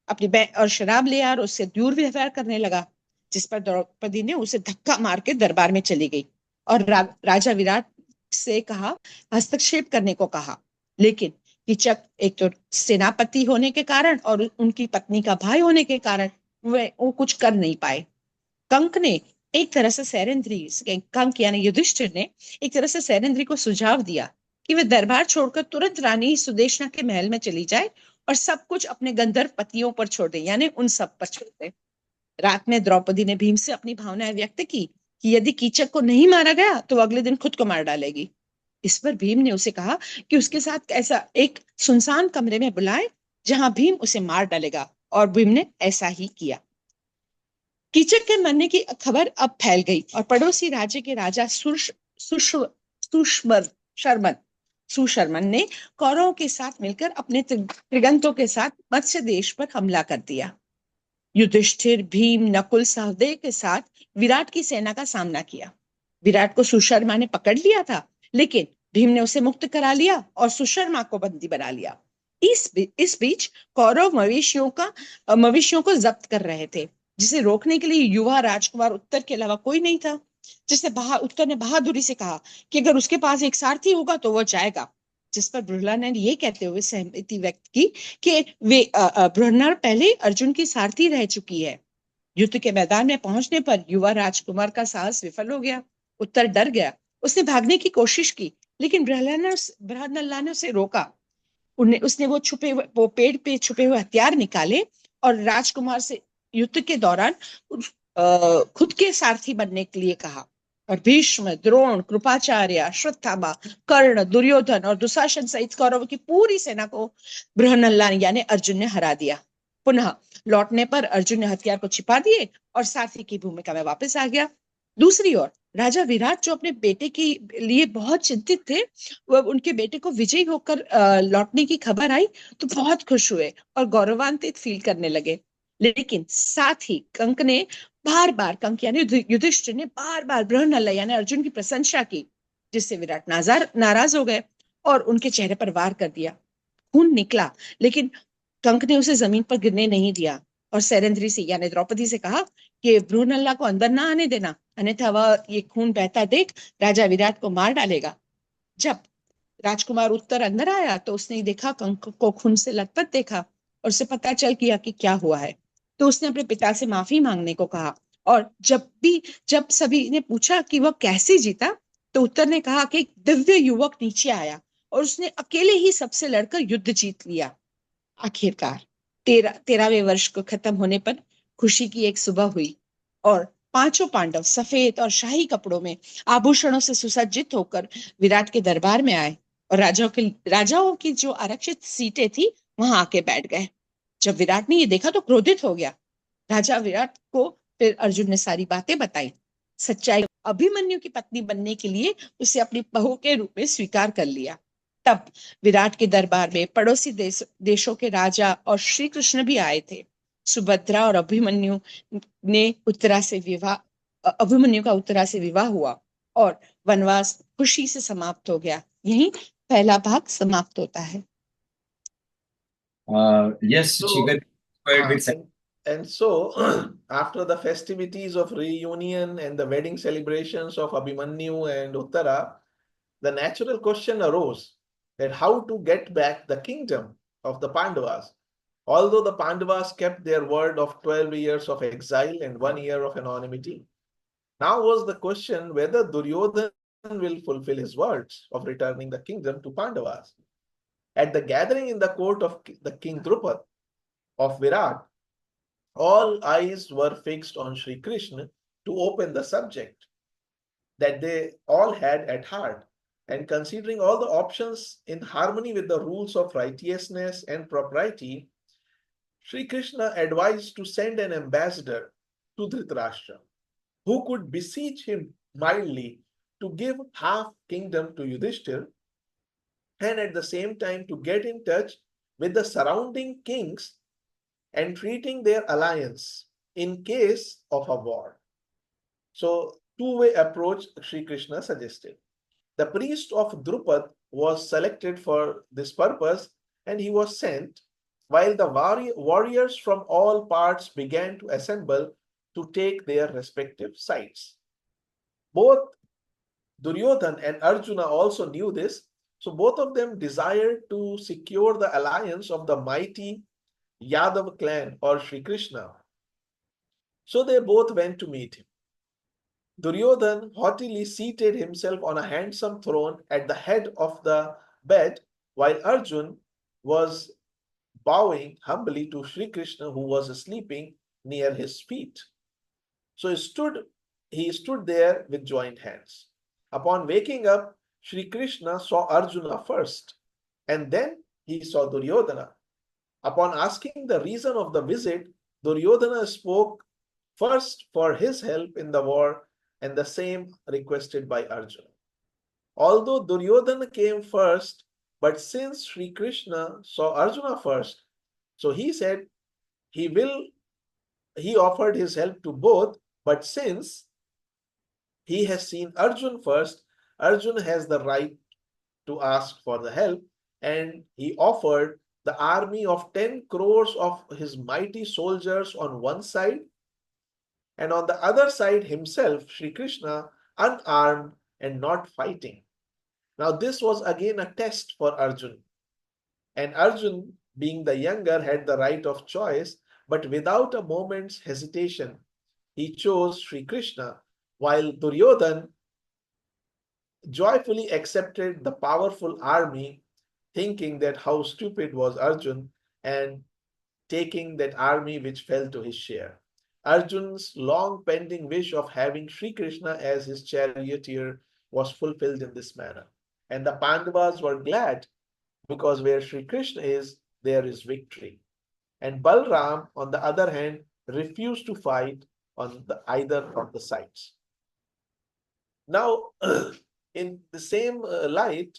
अपनी बहन और शराब ले आया और उससे दुर्व्यवहार करने लगा, जिस पर द्रौपदी ने उसे धक्का मार के दरबार में चली गई और राजा विराट से कहा, हस्तक्षेप करने को कहा। लेकिन कीचक एक तो सेनापति होने के कारण और उनकी पत्नी का भाई होने के कारण वो कुछ कर नहीं पाए। कंक ने एक तरह से सैरंध्री, कंक यानी युधिष्ठिर ने एक तरह से सैरंध्री को सुझाव दिया कि वे दरबार छोड़कर तुरंत रानी सुदेशना के महल में चली जाए और सब कुछ अपने गंधर्व पतियों पर छोड़ दे, यानी उन सब पर छोड़ दे। रात में द्रौपदी ने भीम से अपनी भावनाएं व्यक्त की कि यदि कीचक को नहीं मारा गया तो वो अगले दिन खुद को मार डालेगी। इस पर भीम ने उसे कहा कि उसके साथ ऐसा एक सुनसान कमरे में बुलाए जहां भीम उसे मार डालेगा, और भीम ने ऐसा ही किया। कीचक के मरने की खबर अब फैल गई और पड़ोसी राज्य के राजा सुशर्मन ने कौरवों के साथ मिलकर अपने त्रिगंतों के साथ मत्स्य देश पर हमला कर दिया। युधिष्ठिर, भीम, नकुल, सहदेव के साथ विराट की सेना का सामना किया। विराट को सुशर्मा ने पकड़ लिया था, लेकिन भीम ने उसे मुक्त करा लिया और सुशर्मा को बंदी बना लिया। इस बीच कौरव मवेशियों को जब्त कर रहे थे, जिसे रोकने के लिए युवा राजकुमार उत्तर के अलावा कोई नहीं था। उत्तर ने बहादुरी से कहा कि अगर उसके पास एक सारथी होगा तो वो जाएगा, जिस पर बृहन्नल ने ये कहते हुए सहमति व्यक्त की कि वे बृहन्नल पहले अर्जुन की सारथी रह चुकी है। युद्ध के मैदान में पहुंचने पर युवा राजकुमार का साहस विफल हो गया। उत्तर डर गया। उसने भागने की कोशिश की, लेकिन बृहन्नल ने उसे रोका। उसने वो पेड़ पे छुपे हुए हथियार निकाले और राजकुमार से युद्ध के दौरान खुद के सारथी बनने के लिए कहा। और भीष्म, द्रोण, कृपाचार्य, अश्वत्थामा, कर्ण, दुर्योधन और दुशासन सहित कौरवों की पूरी सेना को बृहन्नल यानी अर्जुन ने हरा दिया। पुनः लौटने पर अर्जुन ने हथियार को छिपा दिए और सारथी की भूमिका में वापस आ गया। दूसरी ओर राजा विराट, जो अपने बेटे के लिए बहुत चिंतित थे, वह उनके बेटे को विजयी होकर लौटने की खबर आई तो बहुत खुश हुए और गौरवान्वित फील करने लगे। लेकिन साथ ही कंक यानी युधिष्ठिर ने बार बार बृहन्नल यानी अर्जुन की प्रशंसा की, जिससे विराट नाराज हो गए और उनके चेहरे पर वार कर दिया। खून निकला, लेकिन कंक ने उसे जमीन पर गिरने नहीं दिया और सैरंध्री से यानी द्रौपदी से कहा कि बृहन्नल को अंदर ना आने देना, अन्यथा वह ये खून बहता देख राजा विराट को मार डालेगा। जब राजकुमार उत्तर अंदर आया तो उसने देखा कंक को खून से लथपथ देखा और उसे पता चल गया कि क्या हुआ है। तो उसने अपने पिता से माफी मांगने को कहा। और जब सभी ने पूछा कि वह कैसे जीता, तो उत्तर ने कहा कि एक दिव्य युवक नीचे आया और उसने अकेले ही सबसे लड़कर युद्ध जीत लिया। आखिरकार 13वें वर्ष को खत्म होने पर खुशी की एक सुबह हुई और पांचों पांडव सफेद और शाही कपड़ों में आभूषणों से सुसज्जित होकर विराट के दरबार में आए और राजाओं की जो आरक्षित सीटें थी वहां आके बैठ गए। जब विराट ने ये देखा तो क्रोधित हो गया। राजा विराट को फिर अर्जुन ने सारी बातें बताई। सच्चाई, अभिमन्यु की पत्नी बनने के लिए उसे अपनी बहू के रूप में स्वीकार कर लिया। तब विराट के दरबार में पड़ोसी देशों के राजा और श्री कृष्ण भी आए थे। सुभद्रा और अभिमन्यु का उत्तरा से विवाह हुआ और वनवास खुशी से समाप्त हो गया। यहीं पहला भाग समाप्त होता है। Yes, So, Shikhar, quite bit and so after the festivities of reunion and the wedding celebrations of Abhimanyu and Uttara, the natural question arose that how to get back the kingdom of the Pandavas. Although the Pandavas kept their word of 12 years of exile and 1 year of anonymity, now was the question whether Duryodhan will fulfill his words of returning the kingdom to Pandavas. At the gathering in the court of the King Drupad of Virat, all eyes were fixed on Sri Krishna to open the subject that they all had at heart. And considering all the options in harmony with the rules of righteousness and propriety, Sri Krishna advised to send an ambassador to Dhritarashtra, who could beseech him mildly to give half kingdom to Yudhishthir, and at the same time to get in touch with the surrounding kings and treating their alliance in case of a war. So, two-way approach Sri Krishna suggested. The priest of Drupad was selected for this purpose, and he was sent, while the warriors from all parts began to assemble to take their respective sides. Both Duryodhan and Arjuna also knew this, so both of them desired to secure the alliance of the mighty Yadav clan or Sri Krishna. So they both went to meet him. Duryodhan haughtily seated himself on a handsome throne at the head of the bed, while Arjun was bowing humbly to Sri Krishna, who was sleeping near his feet. So he stood there with joined hands. Upon waking up, Sri Krishna saw Arjuna first, and then he saw Duryodhana. Upon asking the reason of the visit, Duryodhana spoke first for his help in the war, and the same requested by Arjuna. Although Duryodhana came first, but since Sri Krishna saw Arjuna first, so he said he offered his help to both, but since he has seen Arjun first, Arjun has the right to ask for the help, and he offered the army of 10 crores of his mighty soldiers on one side, and on the other side himself, Sri Krishna, unarmed and not fighting. Now this was again a test for Arjun, and Arjun, being the younger, had the right of choice, but without a moment's hesitation, he chose Sri Krishna, while Duryodhan joyfully accepted the powerful army, thinking that how stupid was Arjun, and taking that army which fell to his share. Arjun's long pending wish of having Sri Krishna as his charioteer was fulfilled in this manner. And the Pandavas were glad, because where Sri Krishna is, there is victory. And Balram, on the other hand, refused to fight on either of the sides. Now, in the same light,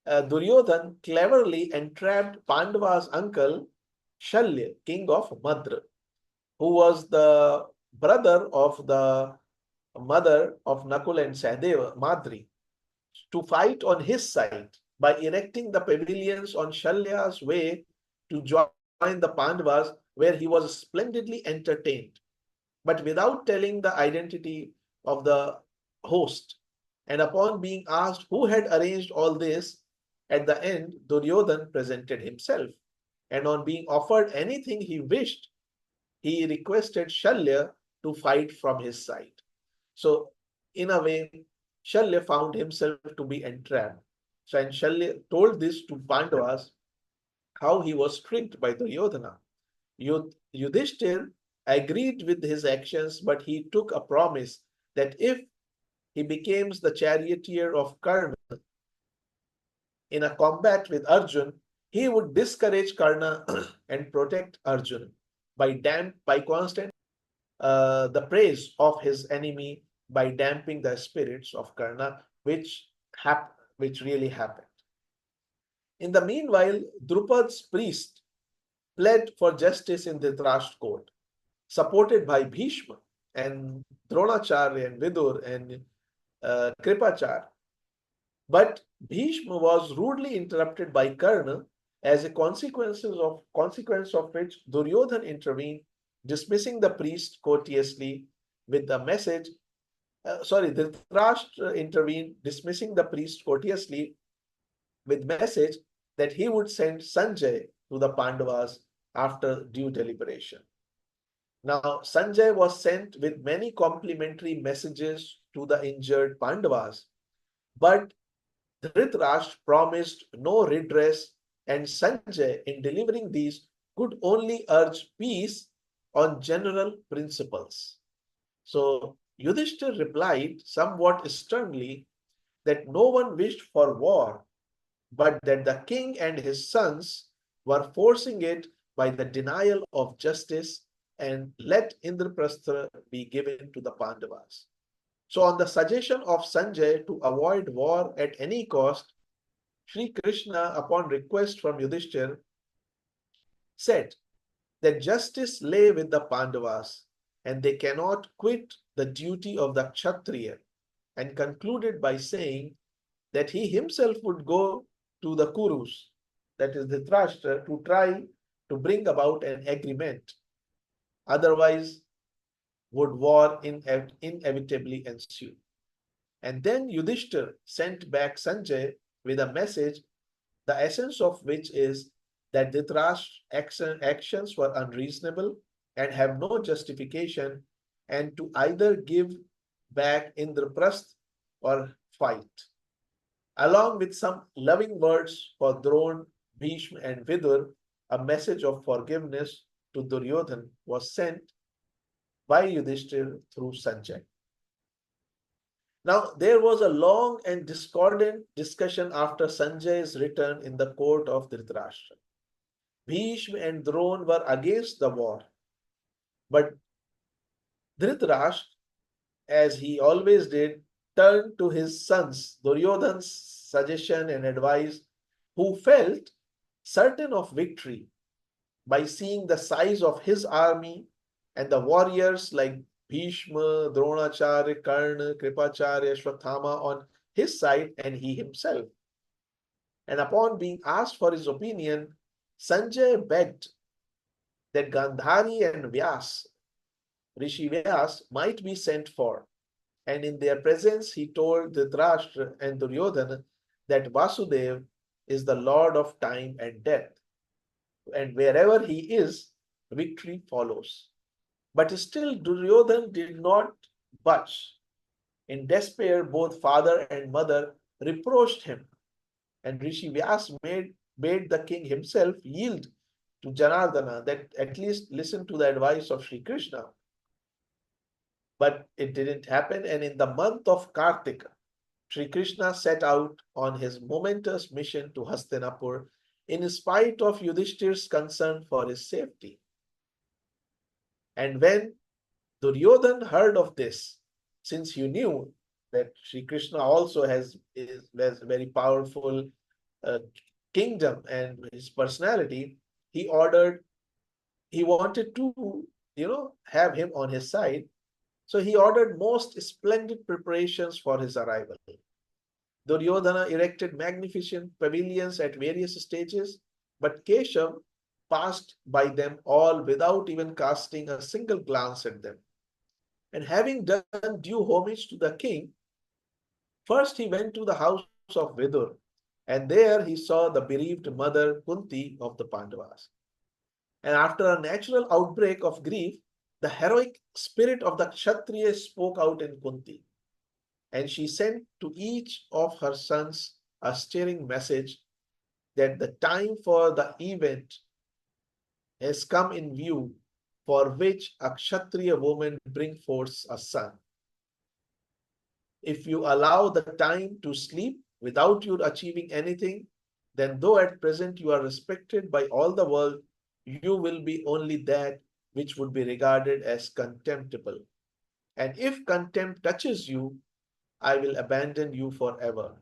Duryodhan cleverly entrapped Pandava's uncle Shalya, king of Madra, who was the brother of the mother of Nakul and Sahadeva, Madri, to fight on his side by erecting the pavilions on Shalya's way to join the Pandavas, where he was splendidly entertained, but without telling the identity of the host. And upon being asked who had arranged all this, at the end, Duryodhan presented himself. And on being offered anything he wished, he requested Shalya to fight from his side. So, in a way, Shalya found himself to be entrapped. So, and Shalya told this to Pandavas, how he was tricked by Duryodhana. Yudhishthir agreed with his actions, but he took a promise that if he becomes the charioteer of Karna in a combat with Arjun, he would discourage Karna and protect Arjun by constant the praise of his enemy, by damping the spirits of Karna, which really happened. In the meanwhile, Drupad's priest pled for justice in Dhritarashtra court, supported by Bhishma and Dronacharya and Vidur and Kripachar. But Bhishma was rudely interrupted by Karna, as a consequence of which Duryodhan intervened, dismissing the priest courteously with the message. Dhritarashtra intervened, dismissing the priest courteously with message that he would send Sanjay to the Pandavas after due deliberation. Now, Sanjay was sent with many complimentary messages to the injured Pandavas, but Dhritarashtra promised no redress, and Sanjay, in delivering these, could only urge peace on general principles. So Yudhishthir replied somewhat sternly that no one wished for war, but that the king and his sons were forcing it by the denial of justice, and let Indraprastha be given to the Pandavas. So on the suggestion of Sanjay to avoid war at any cost, Sri Krishna, upon request from Yudhishthir, said that justice lay with the Pandavas and they cannot quit the duty of the Kshatriya, and concluded by saying that he himself would go to the Kurus, that is Dhritarashtra, to try to bring about an agreement. Otherwise, would war inevitably ensue. And then Yudhishthir sent back Sanjay with a message, the essence of which is that Dhritarashtra's actions were unreasonable and have no justification, and to either give back Indraprastha or fight. Along with some loving words for Drona, Bhishma, and Vidur, a message of forgiveness to Duryodhan was sent by Yudhishthir through Sanjay. Now, there was a long and discordant discussion after Sanjay's return in the court of Dhritarashtra. Bhishma and Drona were against the war, but Dhritarashtra, as he always did, turned to his sons, Duryodhan's suggestion and advice, who felt certain of victory by seeing the size of his army and the warriors like Bhishma, Dronacharya, Karna, Kripacharya, Ashwathama on his side, and he himself. And upon being asked for his opinion, Sanjay begged that Gandhari and Vyas, Rishi Vyas, might be sent for. And in their presence, he told Dhritarashtra and Duryodhana that Vasudev is the lord of time and death, and wherever he is, victory follows. But still Duryodhana did not budge. In despair, both father and mother reproached him, and Rishi Vyas made the king himself yield to Janardana, that at least listen to the advice of Sri Krishna. But it didn't happen, and in the month of Kartika, Sri Krishna set out on his momentous mission to Hastinapur in spite of Yudhishthir's concern for his safety. And when Duryodhana heard of this, since he knew that Sri Krishna also has a very powerful kingdom and his personality, he wanted to, have him on his side. So he ordered most splendid preparations for his arrival. Duryodhana erected magnificent pavilions at various stages, but Keshav passed by them all without even casting a single glance at them. And having done due homage to the king, first he went to the house of Vidur, and there he saw the bereaved mother Kunti of the Pandavas. And after a natural outbreak of grief, the heroic spirit of the Kshatriya spoke out in Kunti, and she sent to each of her sons a stirring message that the time for the event has come in view, for which a Kshatriya woman bring forth a son. If you allow the time to sleep without you achieving anything, then though at present you are respected by all the world, you will be only that which would be regarded as contemptible. And if contempt touches you, I will abandon you forever.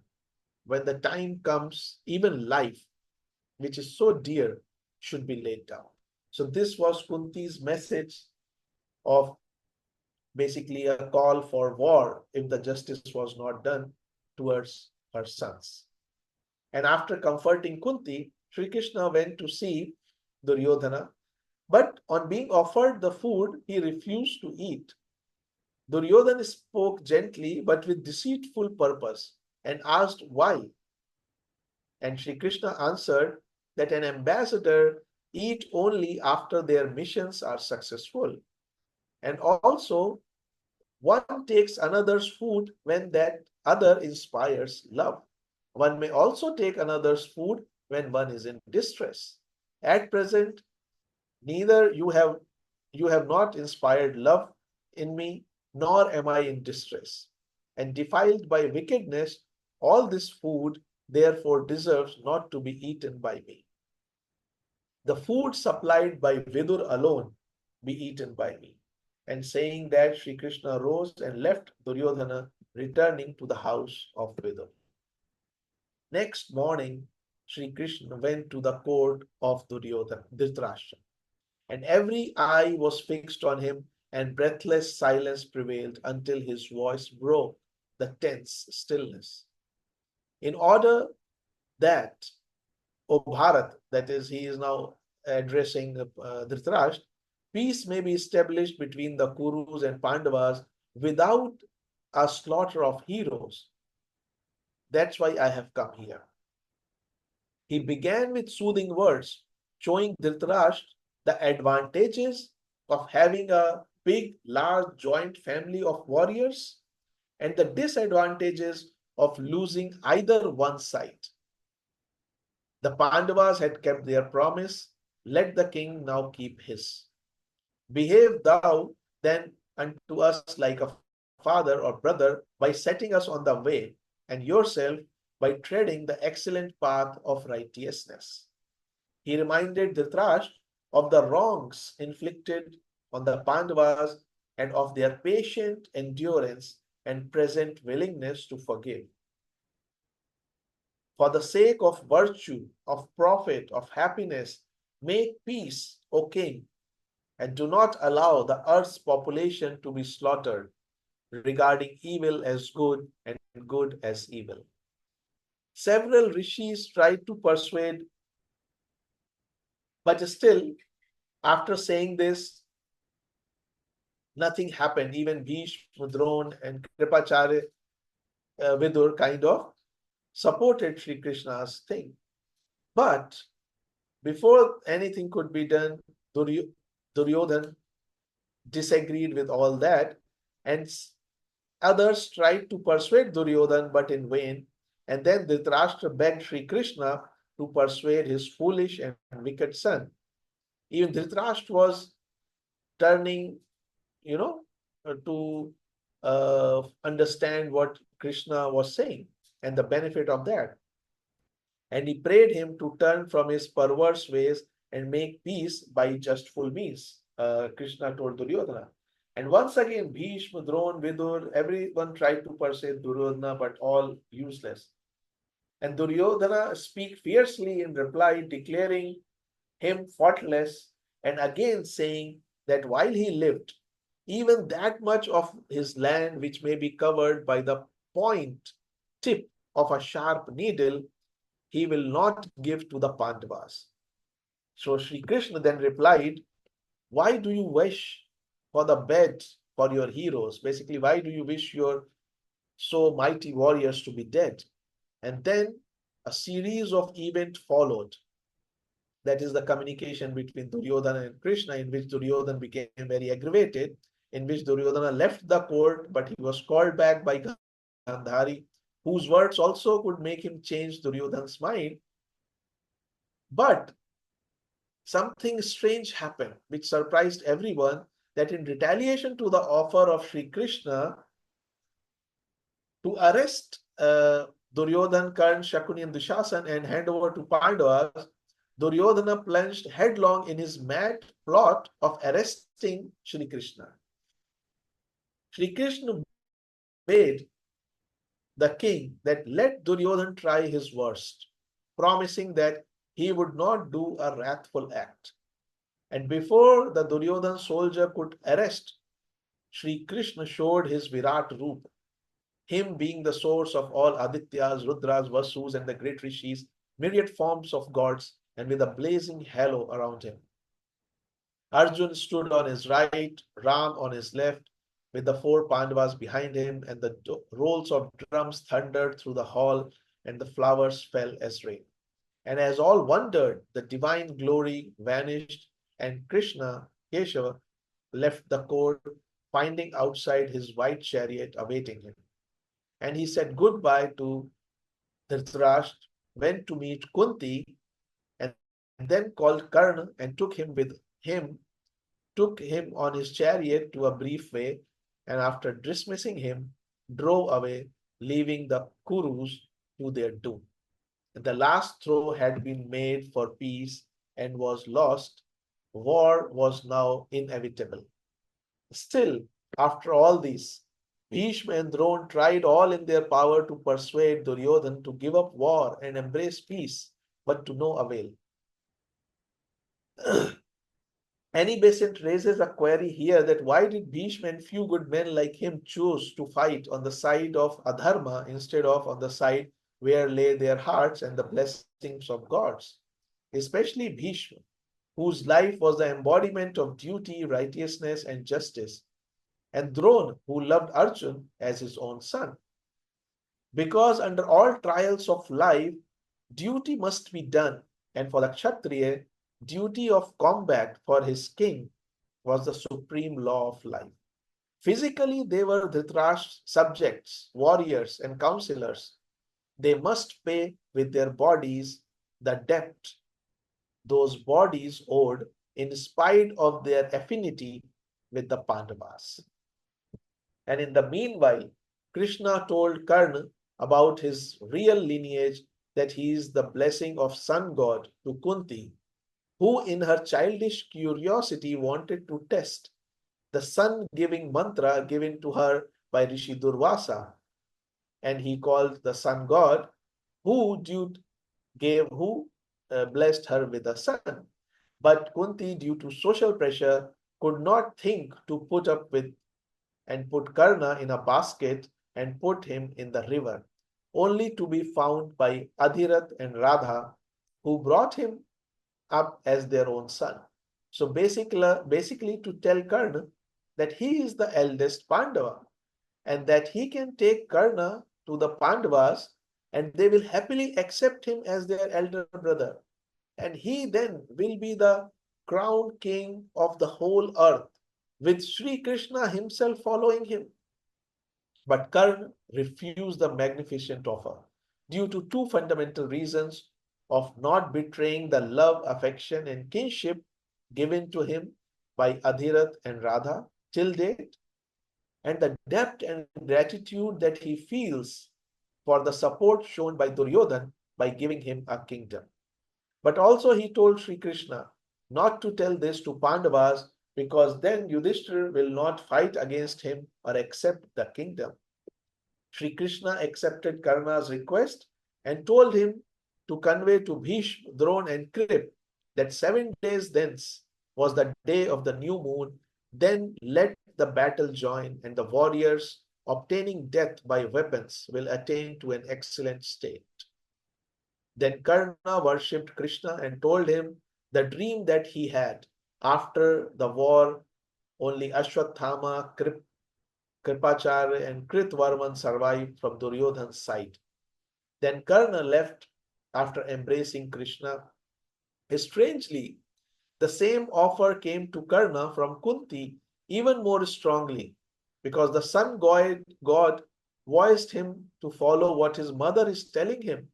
When the time comes, even life, which is so dear, should be laid down. So this was Kunti's message of basically a call for war if the justice was not done towards her sons. And after comforting Kunti, Sri Krishna went to see Duryodhana, but on being offered the food, he refused to eat. Duryodhana spoke gently but with deceitful purpose and asked why. And Sri Krishna answered that an ambassador eat only after their missions are successful. And also, one takes another's food when that other inspires love. One may also take another's food when one is in distress. At present, neither you have not inspired love in me, nor am I in distress. And defiled by wickedness, all this food therefore deserves not to be eaten by me. The food supplied by Vidur alone be eaten by me. And saying that, Sri Krishna rose and left Duryodhana, returning to the house of Vidur. Next morning, Sri Krishna went to the court of Dhritarashtra, and every eye was fixed on him, and breathless silence prevailed until his voice broke the tense stillness. In order that, O Bharat, that is, he is now addressing Dhritarashtra, peace may be established between the Kurus and Pandavas without a slaughter of heroes. That's why I have come here. He began with soothing words, showing Dhritarashtra the advantages of having a big, large joint family of warriors and the disadvantages of losing either one side. The Pandavas had kept their promise. Let the king now keep his. Behave thou then unto us like a father or brother by setting us on the way, and yourself by treading the excellent path of righteousness. He reminded Dhritarashtra of the wrongs inflicted on the Pandavas and of their patient endurance and present willingness to forgive. For the sake of virtue, of profit, of happiness, make peace, O king, and do not allow the earth's population to be slaughtered, regarding evil as good and good as evil. Several rishis tried to persuade, but still, after saying this, nothing happened. Even Bhishma, Drona, and Kripacharya Vidur kind of supported Sri Krishna's thing. But before anything could be done, Duryodhana disagreed with all that, and others tried to persuade Duryodhana, but in vain. And then Dhritarashtra begged Sri Krishna to persuade his foolish and wicked son. Even Dhritarashtra was turning, to understand what Krishna was saying and the benefit of that. And he prayed him to turn from his perverse ways and make peace by justful means. Krishna told Duryodhana. And once again, Bhishma, Drona, Vidur, everyone tried to persuade Duryodhana, but all useless. And Duryodhana speak fiercely in reply, declaring him faultless, and again saying that while he lived, even that much of his land which may be covered by the point tip of a sharp needle, he will not give to the Pandavas. So Sri Krishna then replied, why do you wish for the bed for your heroes? Basically, why do you wish your so mighty warriors to be dead? And then a series of events followed. That is the communication between Duryodhana and Krishna, in which Duryodhana became very aggravated, in which Duryodhana left the court, but he was called back by Gandhari, whose words also could make him change Duryodhana's mind. But something strange happened, which surprised everyone, that in retaliation to the offer of Sri Krishna to arrest Duryodhana, Karna, Shakuni, and Dushasana and hand over to Pandavas, Duryodhana plunged headlong in his mad plot of arresting Sri Krishna. Sri Krishna bade the king that let Duryodhana try his worst, promising that he would not do a wrathful act. And before the Duryodhana soldier could arrest Sri Krishna showed his Virat Roop, him being the source of all Adityas, Rudras, Vasus, and the great Rishis, myriad forms of gods, and with a blazing halo around him. Arjun stood on his right, Ram on his left, with the four Pandavas behind him, and the rolls of drums thundered through the hall, and the flowers fell as rain. And as all wondered, the divine glory vanished, and Krishna, Keshava, left the court, finding outside his white chariot awaiting him. And he said goodbye to Dhritarashtra, went to meet Kunti, and then called Karna and took him on his chariot to a brief way, and after dismissing him, drove away, leaving the Kurus to their doom. The last throw had been made for peace and was lost. War was now inevitable. Still, after all this, Bhishma and Drona tried all in their power to persuade Duryodhana to give up war and embrace peace, but to no avail. Any Besant raises a query here that why did Bhishma and few good men like him choose to fight on the side of Adharma instead of on the side where lay their hearts and the blessings of gods? Especially Bhishma, whose life was the embodiment of duty, righteousness, and justice, and Drona, who loved Arjun as his own son. Because under all trials of life, duty must be done, and for the Kshatriya, duty of combat for his king was the supreme law of life. Physically, they were Dhritarashtra's subjects, warriors, and counselors. They must pay with their bodies the debt those bodies owed in spite of their affinity with the Pandavas. And in the meanwhile, Krishna told Karna about his real lineage, that he is the blessing of sun god to Kunti, who in her childish curiosity wanted to test the sun-giving mantra given to her by Rishi Durvasa. And he called the sun god, who blessed her with a son. But Kunti, due to social pressure, could not think to put up with and put Karna in a basket and put him in the river, only to be found by Adhirath and Radha, who brought him up as their own son. So basically to tell Karna that he is the eldest Pandava and that he can take Karna to the Pandavas and they will happily accept him as their elder brother. And he then will be the crowned king of the whole earth, with Sri Krishna himself following him. But Karna refused the magnificent offer due to two fundamental reasons: of not betraying the love, affection, and kinship given to him by Adhirath and Radha till date, and the depth and gratitude that he feels for the support shown by Duryodhana by giving him a kingdom. But also he told Sri Krishna not to tell this to Pandavas, because then Yudhishthira will not fight against him or accept the kingdom. Sri Krishna accepted Karna's request and told him to convey to Bhishma, Drona, and Krip that 7 days thence was the day of the new moon. Then let the battle join, and the warriors obtaining death by weapons will attain to an excellent state. Then Karna worshipped Krishna and told him the dream that he had. After the war, only Ashwathama, Kripacharya, and Kritvarman survived from Duryodhana's side. Then Karna left after embracing Krishna. Strangely, the same offer came to Karna from Kunti even more strongly, because the sun god voiced him to follow what his mother is telling him.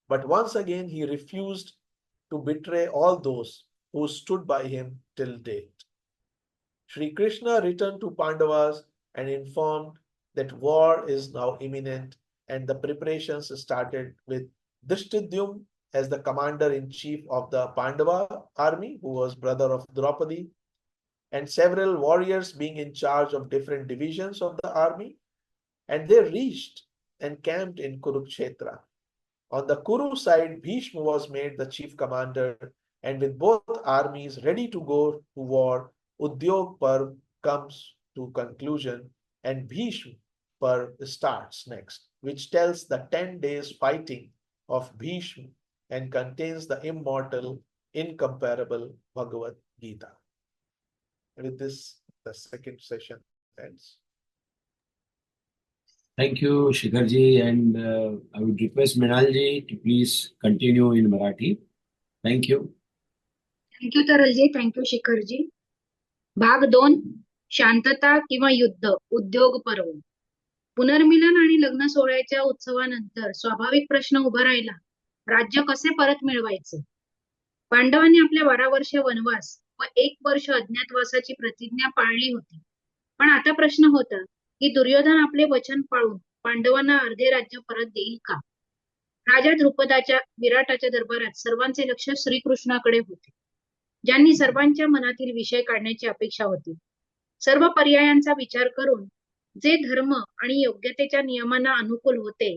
But once again, he refused to betray all those who stood by him till date. Sri Krishna returned to Pandavas and informed that war is now imminent, and the preparations started with Drishtidyumna as the commander-in-chief of the Pandava army, who was brother of Draupadi, and several warriors being in charge of different divisions of the army. And they reached and camped in Kurukshetra. On the Kuru side, Bhishma was made the chief commander, and with both armies ready to go to war, Udyoga Parva comes to conclusion, and Bhishma Parva starts next, which tells the 10 days fighting of Bhishma and contains the immortal, incomparable Bhagavad Gita. With this, the second session ends. Thank you, Shikhar ji, and I would request Mrinal ji to please continue in Marathi. Thank you. Thank you Taralji, thank you Shikharji. भाग 2, शांतता किंवा युद्ध, उद्योग पर्व. पुनर्मिलन आणि लग्न सोहळ्याच्या उत्सवानंतर स्वाभाविक प्रश्न उभा राहिला, राज्य कसे परत मिळवायचे. पांडवांनी आपल्या 12 वर्ष वनवास व 1 वर्ष अज्ञातवासाची प्रतिज्ञा पाळली होती. पण आता प्रश्न होता की दुर्योधन आपले वचन पाळून पांडवांना अर्धे राज्य परत देईल का. राजा द्रुपदाच्या विराटाच्या दरबारात सर्वांचे लक्ष श्रीकृष्णाकडे होते, ज्यांनी सर्वांच्या मनातील विषय काढण्याची अपेक्षा होती. सर्व पर्यायांचा विचार करून जे धर्म आणि योग्यतेच्या नियमांना अनुकूल होते,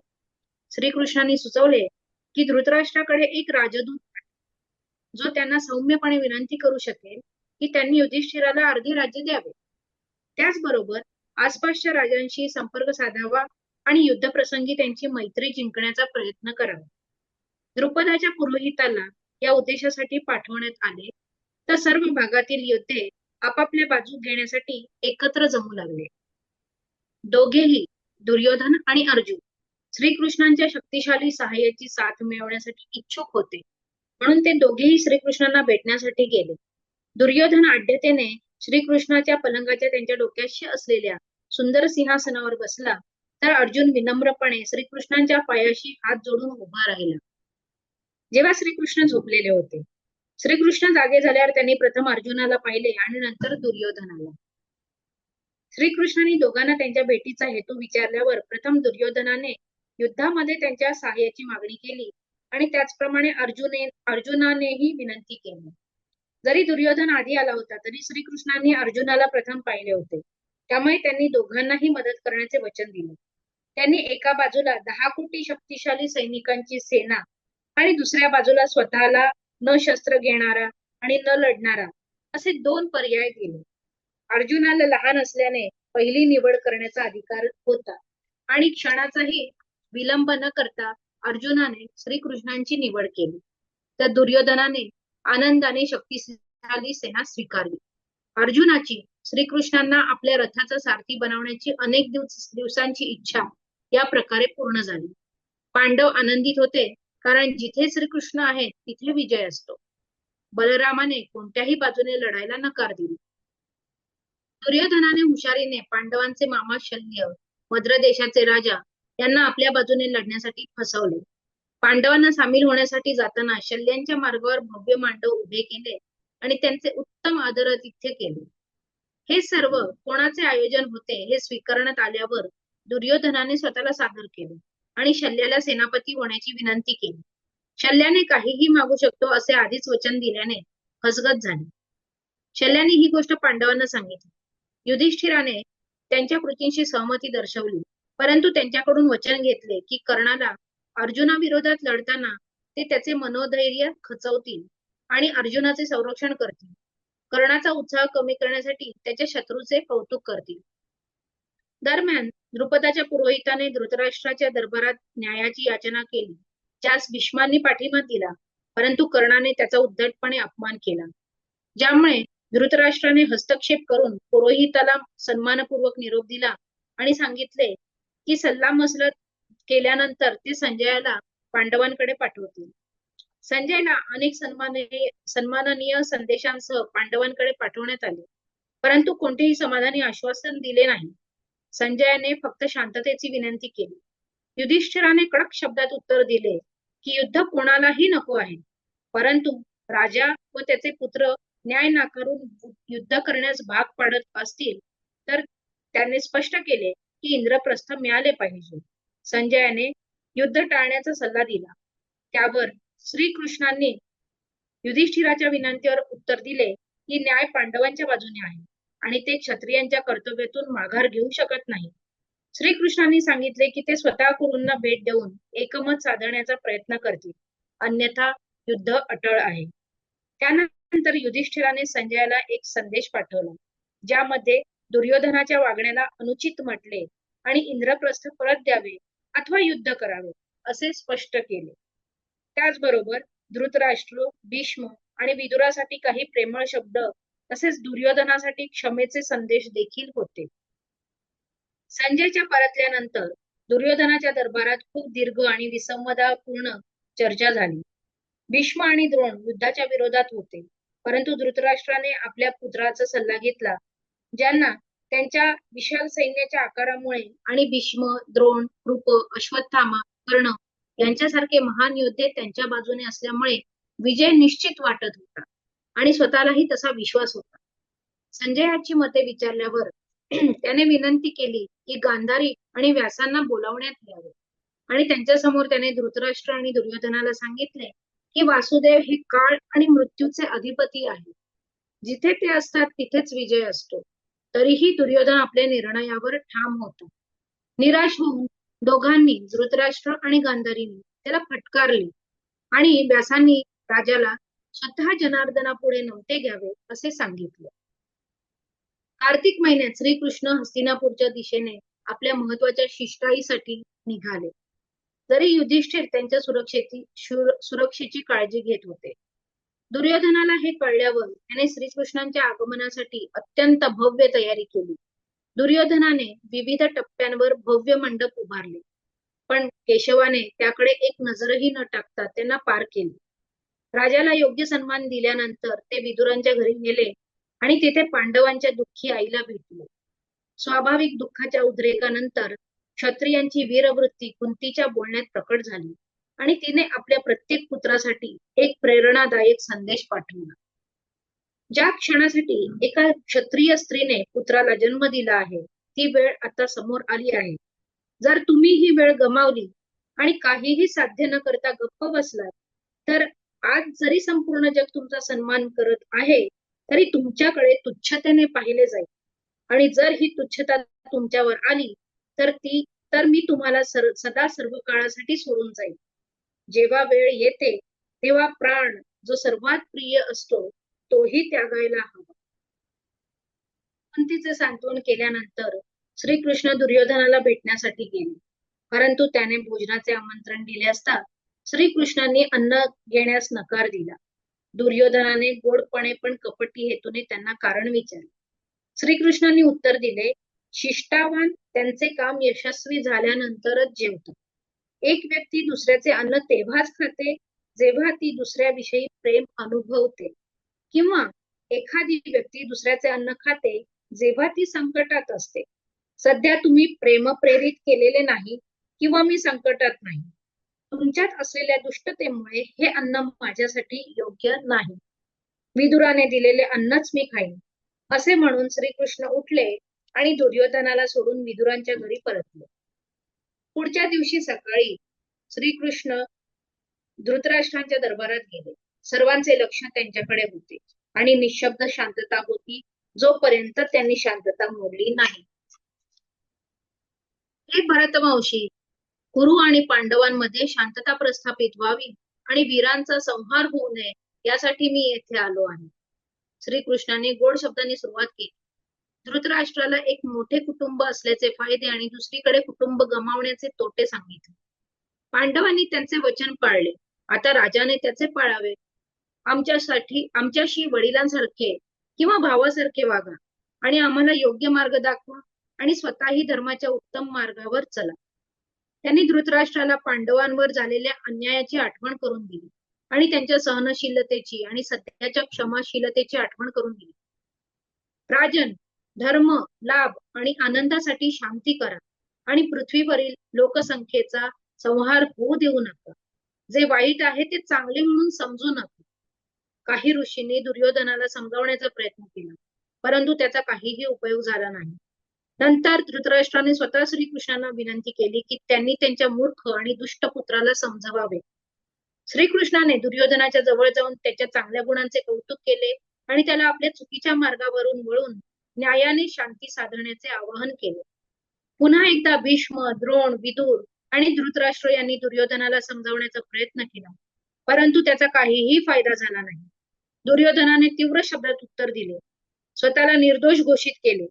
श्रीकृष्णांनी सुचवले की धृतराष्ट्राकडे एक राजदूत जो त्यांना सौम्यपणे विनंती करू शकेल की त्यांनी युधिष्ठिराला अर्धे राज्य द्यावे. त्याचबरोबर आसपासच्या राजांशी संपर्क साधावा आणि युद्धप्रसंगी त्यांची मैत्री जिंकण्याचा प्रयत्न करावा. द्रुपदाच्या पुरोहिताला या उद्देशासाठी पाठवण्यात आले, तर सर्व भागातील योद्धे आपापल्या बाजू घेण्यासाठी एकत्र जमू लागले. दोघेही, दुर्योधन आणि अर्जुन, श्रीकृष्णांच्या शक्तिशाली सहाय्याची साथ मिळवण्यासाठी इच्छुक होते, म्हणून ते दोघेही श्रीकृष्णांना भेटण्यासाठी गेले. दुर्योधन आढ्यतेने श्रीकृष्णाच्या पलंगाच्या त्यांच्या डोक्याशी असलेल्या सुंदर सिंहासनावर बसला, तर अर्जुन विनम्रपणे श्रीकृष्णांच्या पायाशी हात जोडून उभा राहिला. जेव्हा श्रीकृष्ण झोपलेले होते, श्रीकृष्ण जागे झाल्यावर त्यांनी प्रथम अर्जुनाला पाहिले आणि नंतर दुर्योधनाला. श्रीकृष्णांनी दोघांना त्यांच्या भेटीचा हेतू विचारल्यावर प्रथम दुर्योधनाने युद्धामध्ये त्यांच्या सहाय्याची मागणी केली आणि त्याचप्रमाणे अर्जुनानेही विनंती केली. जरी दुर्योधन आधी आला होता तरी श्रीकृष्णांनी अर्जुनाला प्रथम पाहिले होते, त्यामुळे त्यांनी दोघांनाही मदत करण्याचे वचन दिले. त्यांनी एका बाजूला 10 कोटी शक्तिशाली सैनिकांची सेना आणि दुसऱ्या बाजूला स्वतःला न शस्त्र घेणारा आणि न लढणारा असे 2 पर्याय दिले. अर्जुनाला लहान असल्याने पहिली निवड करण्याचा अधिकार होता आणि क्षणाचाही विलंब न करता अर्जुनाने श्रीकृष्णांची निवड केली, तर दुर्योधनाने आनंदाने शक्तिशाली सेना स्वीकारली. अर्जुनाची श्रीकृष्णांना आपल्या रथाचा सारथी बनवण्याची अनेक दिवसांची इच्छा या प्रकारे पूर्ण झाली. पांडव आनंदित होते, कारण जिथे श्रीकृष्ण आहेत तिथे विजय असतो. बलरामाने कोणत्याही बाजूने लढायला नकार दिला. दुर्योधनाने हुशारीने पांडवांचे मामा शल्य, मद्र देशाचे राजा यांना आपल्या बाजूने लढण्यासाठी फसवले. पांडवांना सामील होण्यासाठी जाताना शल्यांच्या मार्गावर भव्य मांडव उभे केले आणि त्यांचे उत्तम आदरातिथ्य केले. हे सर्व कोणाचे आयोजन होते हे स्वीकारण्यात आल्यावर दुर्योधनाने स्वतःला सादर केले आणि शल्याला सेनापती होण्याची विनंती केली. शल्याने काहीही मागू शकतो असे आधीच वचन दिल्याने हसगत झाली. शल्याने ही गोष्ट पांडवांना सांगितली. युधिष्ठिराने त्यांच्या कृतींशी सहमती दर्शवली, परंतु त्यांच्याकडून वचन घेतले की कर्णाला अर्जुनाविरोधात लढताना ते त्याचे मनोधैर्य खचवतील आणि अर्जुनाचे संरक्षण करतील. कर्णाचा उत्साह कमी करण्यासाठी त्याच्या शत्रूचे कौतुक करतील. दरम्यान द्रुपदाच्या पुरोहिताने धृतराष्ट्राच्या दरबारात न्यायाची याचना केली, ज्यास भीष्मांनी पाठिंबा दिला, परंतु कर्णाने त्याचा उद्धटपणे अपमान केला. ज्यामुळे धृतराष्ट्राने हस्तक्षेप करून पुरोहिताला सन्मानपूर्वक निरोप दिला आणि सांगितले की सल्लामसलत केल्यानंतर ते संजयाला पांडवांकडे पाठवतील. संजयला अनेक सन्माननीय संदेशांसह पांडवांकडे पाठवण्यात आले, परंतु कोणतेही समाधानी आश्वासन दिले नाही. संजयाने फक्त शांततेची विनंती केली. युधिष्ठिराने कडक शब्दात उत्तर दिले की युद्ध कोणालाही नको आहे, परंतु राजा व त्याचे पुत्र न्याय नाकारून युद्ध करण्यास भाग पाडत असतील तर त्याने स्पष्ट केले की इंद्रप्रस्थ मिळाले पाहिजे. संजयाने युद्ध टाळण्याचा सल्ला दिला. त्यावर श्रीकृष्णांनी युधिष्ठिराच्या विनंतीवर उत्तर दिले की न्याय पांडवांच्या बाजूने आहे आणि ते क्षत्रियांच्या कर्तव्यातून माघार घेऊ शकत नाही. श्रीकृष्णांनी सांगितले की ते स्वतः कुरूंना भेट देऊन एकमत साधण्याचा प्रयत्न करतील, अन्यथा युद्ध अटळ आहे. त्यानंतर युधिष्ठिराने संजयाला एक संदेश पाठवला, ज्यामध्ये दुर्योधनाच्या वागण्याला अनुचित म्हटले आणि इंद्रप्रस्थ परत द्यावे अथवा युद्ध करावे असे स्पष्ट केले. त्याचबरोबर धृतराष्ट्र, भीष्म आणि विदुरासाठी काही प्रेमळ शब्द तसेच दुर्योधनासाठी क्षमेचे संदेश देखील होते. संजयच्या परतल्यानंतर दुर्योधनाच्या दरबारात खूप दीर्घ आणि विसंवादपूर्ण चर्चा झाली. भीष्म आणि द्रोण युद्धाच्या विरोधात होते, परंतु धृतराष्ट्राने आपल्या पुत्राचा सल्ला घेतला, ज्यांना त्यांच्या विशाल सैन्याच्या आकारामुळे आणि भीष्म, द्रोण, कृप, अश्वत्थामा, कर्ण यांच्यासारखे महान योद्धे त्यांच्या बाजूने असल्यामुळे विजय निश्चित वाटत होता आणि स्वतःलाही तसा विश्वास होता. संजयाची मते विचारल्यावर त्याने विनंती केली की गांधारी आणि व्यासांना बोलावण्यात यावे आणि त्यांच्या समोर त्याने धृतराष्ट्र आणि दुर्योधनाला सांगितले की वासुदेव हे काळ आणि मृत्यूचे अधिपती आहे. जिथे ते असतात तिथेच विजय असतो. तरीही दुर्योधन आपल्या निर्णयावर ठाम होता. निराश होऊन दोघांनी, धृतराष्ट्र आणि गांधारीने त्याला फटकारले आणि व्यासांनी राजाला स्वतः जनार्दनापुढे नव्हते घ्यावे असे सांगितले. कार्तिक महिन्यात श्रीकृष्ण हस्तिनापूरच्या दिशेने आपल्या महत्वाच्या शिष्टाईसाठी निघाले. जरी युधिष्ठिर त्यांच्या सुरक्षेची काळजी घेत होते. दुर्योधनाला हे कळल्यावर त्याने श्रीकृष्णांच्या आगमनासाठी अत्यंत भव्य तयारी केली. दुर्योधनाने विविध टप्प्यांवर भव्य मंडप उभारले, पण केशवाने त्याकडे एक नजरही न टाकता त्यांना पार केले. राजाला योग्य सन्मान दिल्यानंतर ते विदुरांच्या घरी गेले आणि तिथे पांडवांच्या दुःखी आईला भेटले. स्वाभाविक दुःखाच्या उद्रेकानंतर क्षत्रियांची वीरवृत्ती कुंतीच्या बोलण्यात प्रकट झाली आणि तिने आपल्या प्रत्येक पुत्रासाठी एक प्रेरणादायक संदेश पाठवला. ज्या क्षणासाठी एका क्षत्रिय स्त्रीने पुत्राला जन्म दिला आहे, ती वेळ आता समोर आली आहे. जर तुम्ही ही वेळ गमावली आणि काहीही साध्य न करता गप्प बसलात, तर आज जरी संपूर्ण जग तुमचा सन्मान करत आहे, तरी तुमच्याकडे तुच्छतेने पाहिले जाईल आणि जर ही तुच्छता तुमच्यावर आली तर मी तुम्हाला सदा सर्व काळासाठी सोडून जाईल. जेव्हा वेळ येते तेव्हा प्राण जो सर्वात प्रिय असतो तोही त्यागायला हवा. कुंतीचे सांत्वन केल्यानंतर श्रीकृष्ण दुर्योधनाला भेटण्यासाठी गेले, परंतु त्याने भोजनाचे आमंत्रण दिले असता श्रीकृष्णांनी अन्न घेण्यास नकार दिला. दुर्योधनाने गोडपणे पण कपटी हेतूने त्यांना कारण विचारले. श्रीकृष्णांनी उत्तर दिले, शिष्टावान त्यांचे काम यशस्वी झाल्यानंतरच जेवतात. एक व्यक्ती दुसऱ्याचे अन्न तेव्हाच खाते जेव्हा ती दुसऱ्याविषयी प्रेम अनुभवते, किंवा एखादी व्यक्ती दुसऱ्याचे अन्न खाते जेव्हा ती संकटात असते. सध्या तुम्ही प्रेमप्रेरित केलेले नाही किंवा मी संकटात नाही. तुमच्यात असलेल्या दुष्टतेमुळे हे अन्न माझ्यासाठी योग्य नाही. विदुराने दिलेले अन्नच मी खाईन असे म्हणून श्रीकृष्ण उठले आणि दुर्योधनाला सोडून विदुरांच्या घरी परतले. पुढच्या दिवशी सकाळी श्रीकृष्ण धृतराष्ट्रांच्या दरबारात गेले. सर्वांचे लक्ष त्यांच्याकडे होते आणि निशब्द शांतता होती जोपर्यंत त्यांनी शांतता मोडली नाही. हे भरतवंशी, कुरु आणि पांडवांमध्ये शांतता प्रस्थापित व्हावी आणि वीरांचा संहार होऊ नये यासाठी मी येथे आलो आहे. श्रीकृष्णाने गोड शब्दांनी सुरुवात केली. धृतराष्ट्राला एक मोठे कुटुंब असल्याचे फायदे आणि दुसरीकडे कुटुंब गमावण्याचे तोटे सांगितले. पांडवांनी त्यांचे वचन पाळले, आता राजाने त्याचे पाळावे. आमच्याशी वडिलांसारखे किंवा भावासारखे वागा आणि आम्हाला योग्य मार्ग दाखवा आणि स्वतःही धर्माच्या उत्तम मार्गावर चला. त्यांनी धृतराष्ट्राला पांडवांवर झालेल्या अन्यायाची आठवण करून दिली आणि त्यांच्या सहनशीलतेची आणि सध्याच्या क्षमाशीलतेची आठवण करून दिली. राजन, धर्म, लाभ आणि आनंदासाठी शांती करा आणि पृथ्वीवरील लोकसंख्येचा संहार होऊ देऊ नका. जे वाईट आहे ते चांगले म्हणून समजू नका. काही ऋषींनी दुर्योधनाला समजावण्याचा प्रयत्न केला, परंतु त्याचा काहीही उपयोग झाला नाही. नंतर धृतराष्ट्राने स्वतः श्रीकृष्णांना विनंती केली की त्यांनी त्यांच्या मूर्ख आणि दुष्ट पुत्राला समजवावे. श्रीकृष्णाने दुर्योधनाच्या जवळ जाऊन त्याच्या चांगल्या गुणांचे कौतुक केले आणि त्याला आपल्या चुकीच्या मार्गावरून वळून न्यायाने शांती साधण्याचे आवाहन केले. पुन्हा एकदा भीष्म, द्रोण, विदुर आणि धृतराष्ट्र यांनी दुर्योधनाला समजावण्याचा प्रयत्न केला, परंतु त्याचा काहीही फायदा झाला नाही. दुर्योधनाने तीव्र शब्दात उत्तर दिले, स्वतःला निर्दोष घोषित केले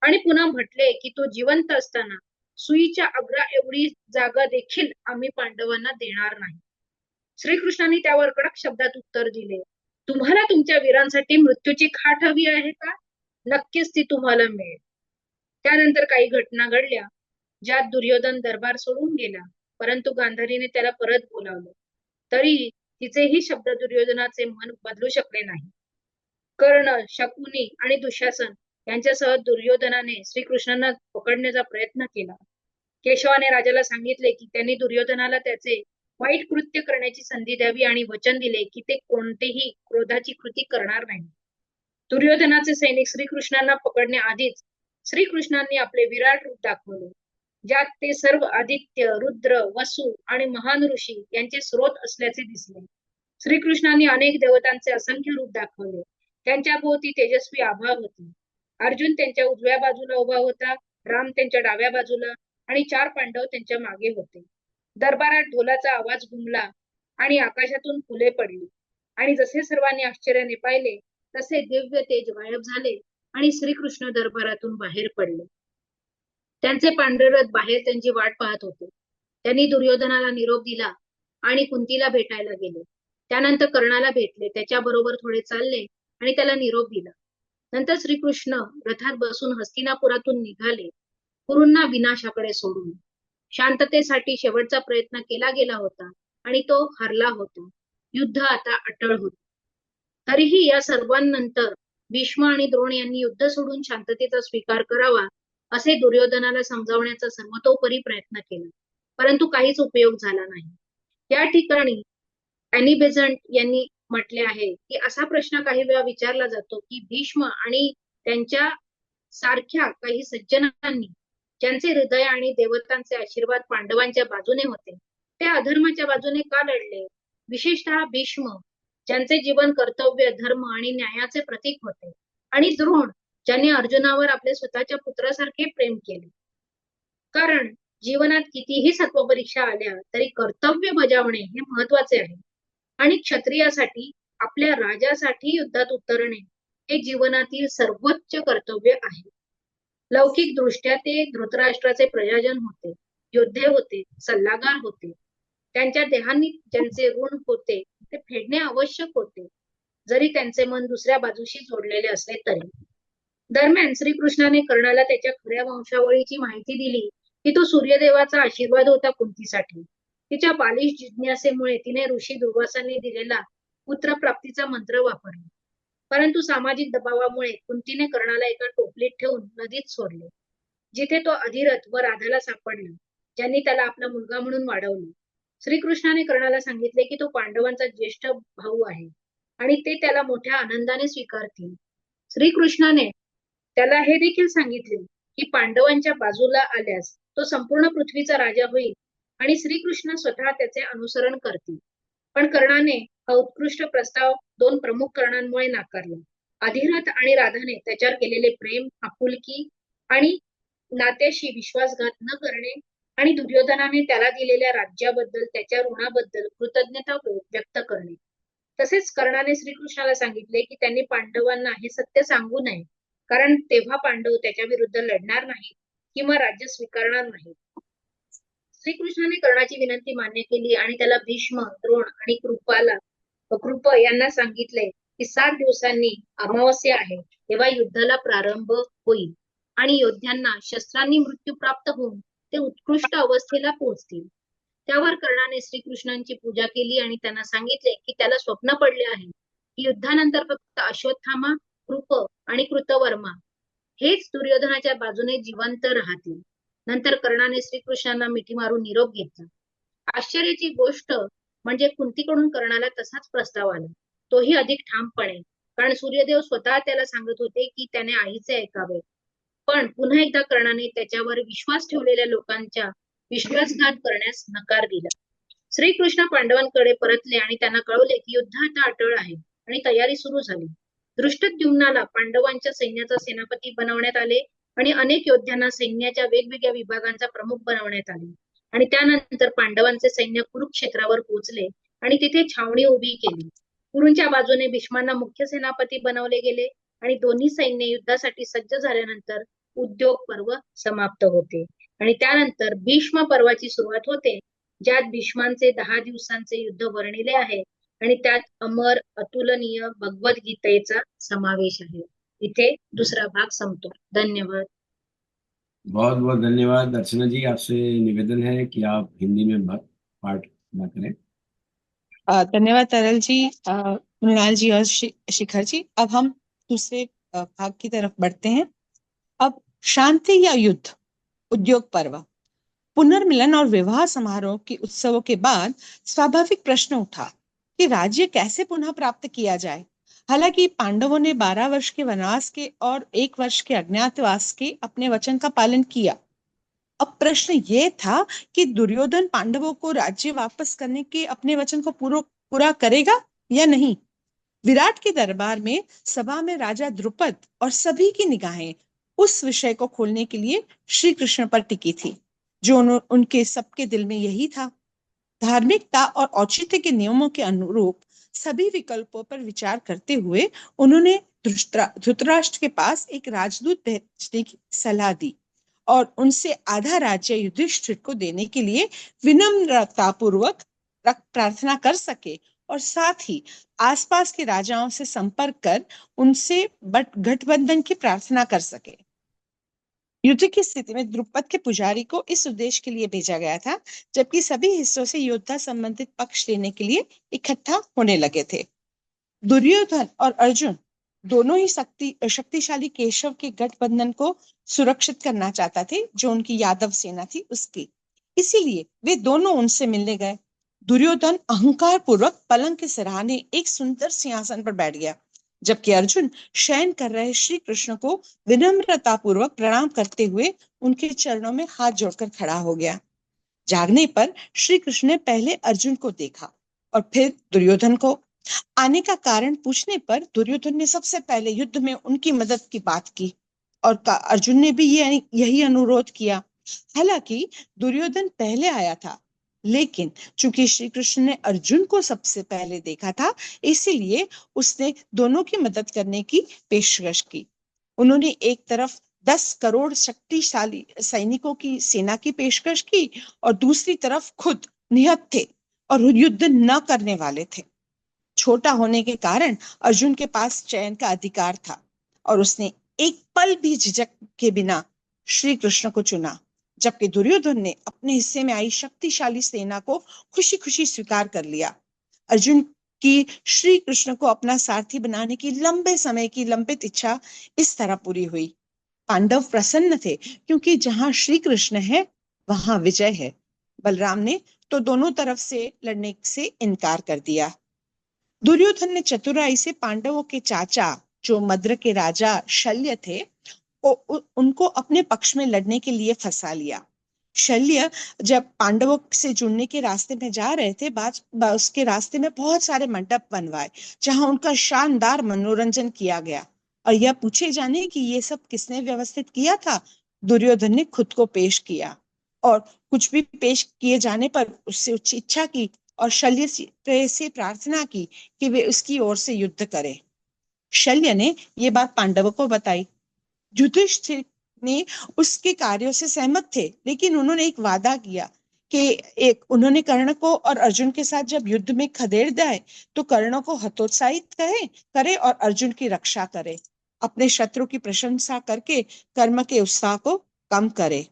आणि पुन्हा म्हटले की तो जिवंत असताना सुईच्या अग्रा एवढी जागा देखील आम्ही पांडवांना देणार नाही. श्रीकृष्णांनी त्यावर कडक शब्दात उत्तर दिले, तुम्हाला तुमच्या वीरांसाठी मृत्यूची खाट हवी आहे का? नक्कीच ती तुम्हाला मिळेल. त्यानंतर काही घटना घडल्या ज्यात दुर्योधन दरबार सोडून गेला, परंतु गांधारीने त्याला परत बोलावलं. तरी तिचेही शब्द दुर्योधनाचे मन बदलू शकले नाही. कर्ण, शकुनी आणि दुःशासन यांच्यासह दुर्योधनाने श्रीकृष्णांना पकडण्याचा प्रयत्न केला. केशवाने राजाला सांगितले की त्यांनी दुर्योधनाला त्याचे वाईट कृत्य करण्याची संधी द्यावी आणि वचन दिले की ते कोणतेही क्रोधाची कृती करणार नाही. दुर्योधनाचे सैनिक श्रीकृष्णांना पकडण्याआधीच श्रीकृष्णांनी आपले विराट रूप दाखवले, ज्यात ते सर्व आदित्य, रुद्र, वसु आणि महान ऋषी यांचे स्रोत असल्याचे दिसले. श्रीकृष्णांनी अनेक देवतांचे असंख्य रूप दाखवले. त्यांच्या भोवती तेजस्वी आभा होती. अर्जुन त्यांच्या उजव्या बाजूला उभा होता, राम त्यांच्या डाव्या बाजूला आणि 4 पांडव त्यांच्या मागे होते. दरबारात ढोलाचा आवाज घुमला आणि आकाशातून फुले पडली आणि जसे सर्वांनी आश्चर्याने पाहिले तसे दिव्य तेज गायब झाले आणि श्रीकृष्ण दरबारातून बाहेर पडले. त्यांचे पांढरे रथ बाहेर त्यांची वाट पाहत होते. त्यांनी दुर्योधनाला निरोप दिला आणि कुंतीला भेटायला गेले. त्यानंतर कर्णाला भेटले, त्याच्याबरोबर थोडे चालले आणि त्याला निरोप दिला. नंतर श्रीकृष्ण रथात बसून हस्तिनापुरातून निघाले, कुरूंना विनाशाकडे सोडून. शांततेसाठी शेवटचा प्रयत्न केला गेला होता आणि तो हरला होता. युद्ध आता अटळ होते. तरीही या सर्वांनंतर भीष्म आणि द्रोण यांनी युद्ध सोडून शांततेचा स्वीकार करावा असे दुर्योधनाला समजावण्याचा सर्वतोपरी प्रयत्न केला, परंतु काहीच उपयोग झाला नाही. या ठिकाणी अॅनी बेझंट यांनी म्हटले आहे की असा प्रश्न काही वेळा विचारला जातो की भीष्म आणि त्यांच्या सारख्या काही सज्जनांनी ज्यांचे हृदय आणि देवतांचे आशीर्वाद पांडवांच्या बाजूने होते, ते अधर्माच्या बाजूने का लढले? विशेषतः भीष्म, ज्यांचे जीवन कर्तव्य, धर्म आणि न्यायाचे प्रतीक होते, आणि द्रोण, ज्यांनी अर्जुनावर आपले स्वतःच्या पुत्रासारखे प्रेम केले. कारण जीवनात कितीही सत्वपरीक्षा आल्या तरी कर्तव्य बजावणे हे महत्वाचे आहे, आणि क्षत्रियासाठी आपल्या राजासाठी युद्धात उतरणे हे जीवनातील सर्वोच्च कर्तव्य आहे. लौकिक दृष्ट्या ते धृतराष्ट्राचे प्रयोजन होते, योद्धे होते, सल्लागार होते. त्यांच्या देहांनी ज्यांचे ऋण होते ते फेडणे आवश्यक होते, जरी त्यांचे मन दुसऱ्या बाजूशी जोडलेले असले तरी. दरम्यान श्रीकृष्णाने कर्णाला त्याच्या खऱ्या वंशावळीची माहिती दिली की तो सूर्यदेवाचा आशीर्वाद होता कुंतीसाठी. तिच्या बालिश जिज्ञासेमुळे तिने ऋषी दुर्वासांनी दिलेला पुत्रप्राप्तीचा मंत्र वापरला, परंतु सामाजिक दबावामुळे कुंतीने कर्णाला एका टोपलीत ठेवून नदीत सोडले, जिथे तो अधिरथ व राधाला सापडला, ज्यांनी त्याला आपला मुलगा म्हणून वाढवले. श्रीकृष्णाने कर्णाला सांगितले की तो पांडवांचा ज्येष्ठ भाऊ आहे आणि ते त्याला मोठ्या आनंदाने स्वीकारतील. श्रीकृष्णाने त्याला हे देखील सांगितले की पांडवांच्या बाजूला आल्यास तो संपूर्ण पृथ्वीचा राजा होईल आणि श्रीकृष्ण स्वतः त्याचे अनुसरण करतील. पण कर्णाने हा उत्कृष्ट प्रस्ताव 2 प्रमुख कारणांमुळे नाकारला. अधिरथ आणि राधाने त्याच्यावर केलेले प्रेम, आपुलकी आणि नात्याशी विश्वासघात न करणे, आणि दुर्योधनाने त्याला दिलेल्या राज्याबद्दल, त्याच्या ऋणाबद्दल कृतज्ञता व्यक्त करणे. तसेच कर्णाने श्रीकृष्णाला सांगितले की त्यांनी पांडवांना हे सत्य सांगू नये, कारण तेव्हा पांडव त्याच्या विरुद्ध लढणार नाहीत किंवा राज्य स्वीकारणार नाहीत. श्रीकृष्णाने कर्णाची विनंती मान्य केली आणि त्याला भीष्म, द्रोण आणि कृप यांना सांगितले की 7 दिवसांनी अमावस्या आहे तेव्हा युद्धाला प्रारंभ होईल आणि योद्ध्यांना शस्त्रांनी मृत्यू प्राप्त होऊन ते उत्कृष्ट अवस्थेला पोहोचतील. त्यावर कर्णाने श्रीकृष्णांची पूजा केली आणि त्यांना सांगितले की त्याला स्वप्न पडले आहे की युद्धानंतर फक्त अश्वत्थामा, कृप आणि कृतवर्मा हेच दुर्योधनाच्या बाजूने जिवंत राहतील. नंतर कर्णाने श्रीकृष्णांना मिठी मारून निरोप घेतला. आश्चर्याची गोष्ट म्हणजे कुंतीकडून कर्णाला तसाच प्रस्ताव आला, तोही अधिक ठामपणे, कारण सूर्यदेव स्वतः त्याला सांगत होते की त्याने आईचे ऐकावे. पण पुन्हा एकदा कर्णाने त्याच्यावर विश्वास ठेवलेल्या लोकांच्या विश्वासघात करण्यास नकार दिला. श्रीकृष्ण पांडवांकडे परतले आणि त्यांना कळवले की युद्ध आता अटळ आहे आणि तयारी सुरू झाली. धृष्टद्युम्नाला पांडवांच्या सैन्याचा सेनापती बनवण्यात आले आणि अनेक योद्ध्यांना सैन्याच्या वेगवेगळ्या विभागांचा प्रमुख बनवण्यात आले. आणि त्यानंतर पांडवांचे सैन्य कुरुक्षेत्रावर पोहोचले आणि तिथे छावणी उभी केली. कुरूंच्या बाजूने भीष्मांना मुख्य सेनापती बनवले गेले आणि दोन्ही सैन्य युद्धासाठी सज्ज झाल्यानंतर उद्योग पर्व समाप्त होते आणि त्यानंतर भीष्म पर्वाची सुरुवात होते, ज्यात भीष्मांचे 10 दिवसांचे युद्ध वर्णिले आहे आणि त्यात अमर अतुलनीय भगवद्गीतेचा समावेश आहे. इथे दुसरा भाग संपतो. धन्यवाद. बहुत बहुत धन्यवाद अर्चना जी। आपसे निवेदन है कि आप हिंदी में पाठ ना करें। धन्यवाद तरल जी, मृणाल जी और शिखर जी। अब हम दूसरे भाग की तरफ बढ़ते हैं। अब शांति या युद्ध, उद्योग पर्व। पुनर्मिलन और विवाह समारोह के उत्सवों के बाद स्वाभाविक प्रश्न उठा कि राज्य कैसे पुनः प्राप्त किया जाए। हालांकि पांडवों ने 12 वर्ष के वनवास के और 1 वर्ष के अज्ञातवास के अपने वचन का पालन किया। अब प्रश्न ये था कि दुर्योधन पांडवों को राज्य वापस करने के अपने वचन को पूरा करेगा या नहीं। विराट के दरबार में सभा में राजा द्रुपद और सभी की निगाहें उस विषय को खोलने के लिए श्री कृष्ण पर टिकी थी, जो उनके सबके दिल में यही था। धार्मिकता और औचित्य के नियमों के अनुरूप सभी विकल्पों पर विचार करते हुए उन्होंने धृतराष्ट्र के पास एक राजदूत भेजने की सलाह दी और उनसे आधा राज्य युधिष्ठिर को देने के लिए विनम्रतापूर्वक प्रार्थना कर सके और साथ ही आसपास के राजाओं से संपर्क कर उनसे गठबंधन की प्रार्थना कर सके। युद्ध की स्थिति में द्रुपद के पुजारी को इस उद्देश्य के लिए भेजा गया था, जबकि सभी हिस्सों से योद्धा संबंधित पक्ष लेने के लिए इकट्ठा होने लगे थे। दुर्योधन और अर्जुन दोनों ही शक्तिशाली केशव के गठबंधन को सुरक्षित करना चाहता थे, जो उनकी यादव सेना थी उसकी। इसीलिए वे दोनों उनसे मिलने गए। दुर्योधन अहंकार पूर्वक पलंग के सराहने एक सुंदर सिंहासन पर बैठ गया, जबकि अर्जुन शयन कर रहे श्री कृष्ण को विनम्रता पूर्वक प्रणाम करते हुए उनके चरणों में हाथ जोड़कर खड़ा हो गया। जागने पर श्री कृष्ण ने पहले अर्जुन को देखा और फिर दुर्योधन को। आने का कारण पूछने पर दुर्योधन ने सबसे पहले युद्ध में उनकी मदद की बात की और अर्जुन ने भी यही अनुरोध किया। हालांकि दुर्योधन पहले आया था, लेकिन चूंकि श्री कृष्ण ने अर्जुन को सबसे पहले देखा था, इसीलिए उसने दोनों की मदद करने की पेशकश की। उन्होंने एक तरफ 10 करोड़ शक्तिशाली सैनिकों की सेना की पेशकश की और दूसरी तरफ खुद निहत थे और युद्ध न करने वाले थे। छोटा होने के कारण अर्जुन के पास चयन का अधिकार था और उसने एक पल भी झिझक के बिना श्री कृष्ण को चुना, जबकि दुर्योधन ने अपने हिस्से में आई शक्तिशाली सेना को खुशी खुशी स्वीकार कर लिया। अर्जुन की श्री कृष्ण को अपना सारथी बनाने की लंबे समय की लंबित इच्छा इस तरह पूरी हुई। पांडव प्रसन्न थे, क्योंकि जहां श्री कृष्ण है वहां विजय है। बलराम ने तो दोनों तरफ से लड़ने से इनकार कर दिया। दुर्योधन ने चतुराई से पांडवों के चाचा, जो मद्र के राजा शल्य थे, उनको अपने पक्ष में लड़ने के लिए फंसा लिया। शल्य जब पांडवों से जुड़ने के रास्ते में जा रहे थे, उसके रास्ते में बहुत सारे मंडप बनवाए, जहां उनका शानदार मनोरंजन किया गया। और यह पूछे जाने कि ये सब किसने व्यवस्थित किया था, दुर्योधन ने खुद को पेश किया और कुछ भी पेश किए जाने पर उससे उच्च इच्छा की और शल्य से प्रार्थना की कि वे उसकी ओर से युद्ध करें। शल्य ने ये बात पांडवों को बताई। युधिष्ठिर ने उसके कार्यों से सहमत थे, लेकिन उन्होंने एक वादा किया कि उन्होंने कर्ण को और अर्जुन के साथ जब युद्ध में खदेड़ जाए तो कर्ण को हतोत्साहित करे और अर्जुन की रक्षा करे, अपने शत्रु की प्रशंसा करके कर्म के उत्साह को कम करे।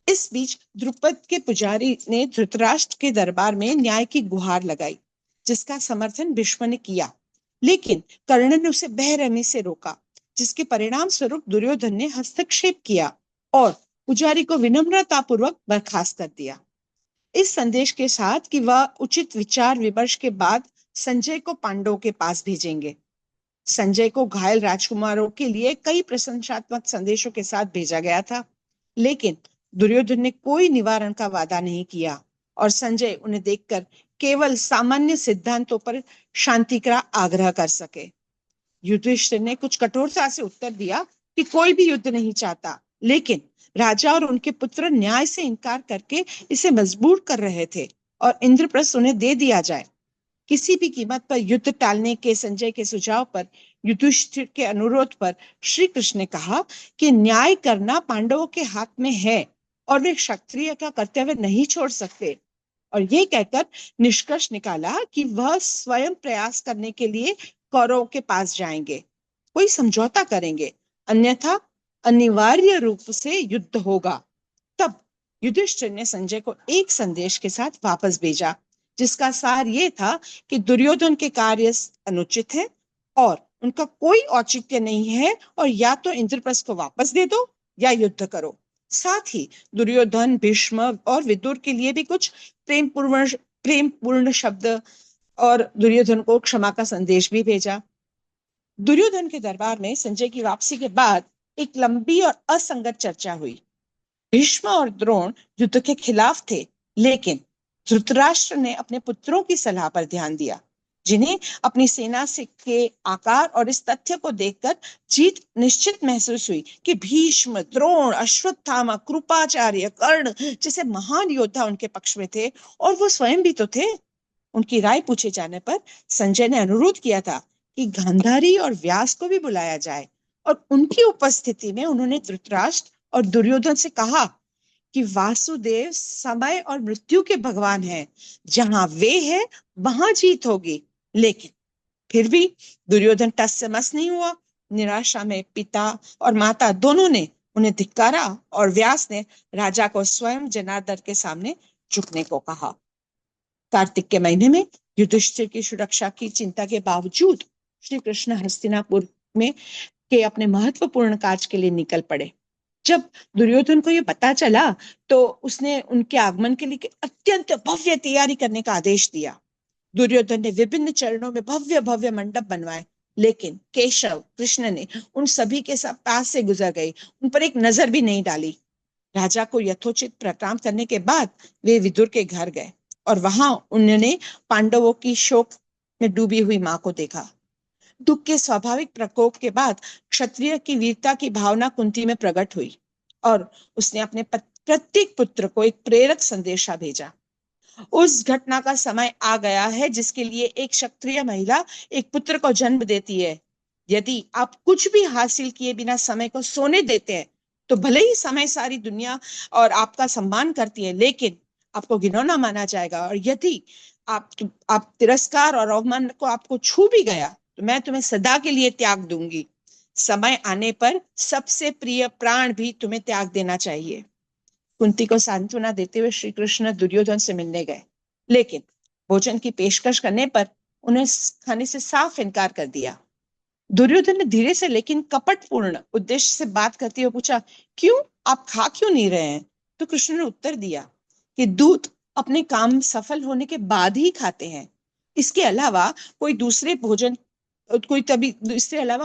इस बीच द्रुपद के पुजारी ने धृतराष्ट्र के दरबार में न्याय की गुहार लगाई, जिसका समर्थन भीष्म ने किया, लेकिन कर्ण ने उसे बेरहमी से रोका, जिसके परिणाम स्वरूप दुर्योधन ने हस्तक्षेप किया और पुजारी को विनम्रतापूर्वक बर्खास्त कर दिया, इस संदेश के साथ कि वह उचित विचार विमर्श के बाद संजय को पांडवों के पास भेजेंगे। संजय को घायल राजकुमारों के लिए कई प्रशंसात्मक संदेशों के साथ भेजा गया था, लेकिन दुर्योधन ने कोई निवारण का वादा नहीं किया और संजय उन्हें देखकर केवल सामान्य सिद्धांतों पर शांति का आग्रह कर सके। युधिष्ठिर ने कुछ कठोरता से उत्तर दिया कि कोई भी युद्ध नहीं चाहता, लेकिन राजा और उनके पुत्र न्याय से इनकार करके इसे मजबूर कर रहे थे और इंद्रप्रस्थ उन्हें दे दिया जाए। किसी भी कीमत पर युद्ध टालने के संजय के सुझाव पर युधिष्ठिर के अनुरोध पर श्री कृष्ण ने कहा कि न्याय करना पांडवों के हाथ में है और वे क्षत्रिय का कर्तव्य नहीं छोड़ सकते, और ये कहकर निष्कर्ष निकाला कि वह स्वयं प्रयास करने के लिए कौरवों के पास जाएंगे, कोई समझौता करेंगे, अन्यथा अनिवार्य रूप से युद्ध होगा। तब युधिष्ठिर ने संजय को एक संदेश के साथ वापस भेजा, जिसका सार ये था कि दुर्योधन के कार्य अनुचित है और उनका कोई औचित्य नहीं है, और या तो इंद्रप्रस्थ को वापस दे दो या युद्ध करो। साथ ही दुर्योधन, भीष्म और विदुर के लिए भी कुछ प्रेमपूर्ण शब्द और दुर्योधन को क्षमा का संदेश भी भेजा। दुर्योधन के दरबार में संजय की वापसी के बाद एक लंबी और असंगत चर्चा हुई। भीष्म और द्रोण युद्ध के खिलाफ थे, लेकिन धृतराष्ट्र ने अपने पुत्रों की सलाह पर ध्यान दिया, जिन्हें अपनी सेना से के आकार और इस तथ्य को देखकर जीत निश्चित महसूस हुई कि भीष्म, द्रोण, अश्वत्थामा, कृपाचार्य, कर्ण जैसे महान योद्धा उनके पक्ष में थे, और वो स्वयं भी तो थे। उनकी राय पूछे जाने पर संजय ने अनुरोध किया था कि गांधारी और व्यास को भी बुलाया जाए, और उनकी उपस्थिति में उन्होंने धृतराष्ट्र और दुर्योधन से कहा कि वासुदेव समय और मृत्यु के भगवान हैं, जहां वे हैं वहां जीत होगी। लेकिन फिर भी दुर्योधन टस से मस नहीं हुआ। निराशा में पिता और माता दोनों ने उन्हें धिक्कारा, और व्यास ने राजा को स्वयं जनार्दन के सामने झुकने को कहा। कार्तिक के महीने में युधिष्ठिर की सुरक्षा की चिंता के बावजूद श्री कृष्ण हस्तिनापुर में के अपने महत्वपूर्ण कार्य के लिए निकल पड़े। जब दुर्योधन को यह पता चला तो उसने उनके आगमन के लिए अत्यंत भव्य तैयारी करने का आदेश दिया। दुर्योधन ने विभिन्न चरणों में भव्य भव्य मंडप बनवाए, लेकिन केशव, कृष्ण ने उन सभी के सब पास से गुजर गए, उन पर एक नजर भी नहीं डाली। राजा को यथोचित प्रणाम करने के बाद वे विदुर के घर गए, और वहां उन्होंने पांडवों की शोक में डूबी हुई मां को देखा। दुख के स्वाभाविक प्रकोप के बाद क्षत्रिय की वीरता की भावना कुंती में प्रकट हुई, और उसने अपने प्रत्येक पुत्र को एक प्रेरक संदेशा भेजा। उस घटना का समय आ गया है जिसके लिए एक क्षत्रिय महिला एक पुत्र को जन्म देती है। यदि आप कुछ भी हासिल किए बिना समय को सोने देते हैं, तो भले ही समय सारी दुनिया और आपका सम्मान करती है, लेकिन आपको घिनौना माना जाएगा। और यदि आप तिरस्कार और अवमान को आपको छू भी गया, तो मैं तुम्हें सदा के लिए त्याग दूंगी। समय आने पर सबसे प्रिय प्राण भी तुम्हें त्याग देना चाहिए। कुंती को सांत्वना देते हुए श्री कृष्ण दुर्योधन से मिलने गए, लेकिन भोजन की पेशकश करने पर उन्हें खाने से साफ इनकार कर दिया। दुर्योधन ने धीरे से लेकिन कपटपूर्ण उद्देश्य से बात करते हुए पूछा, क्यों, आप खा क्यों नहीं रहे हैं? तो कृष्ण ने उत्तर दिया कि दूत अपने काम सफल होने के बाद ही खाते हैं। इसके अलावा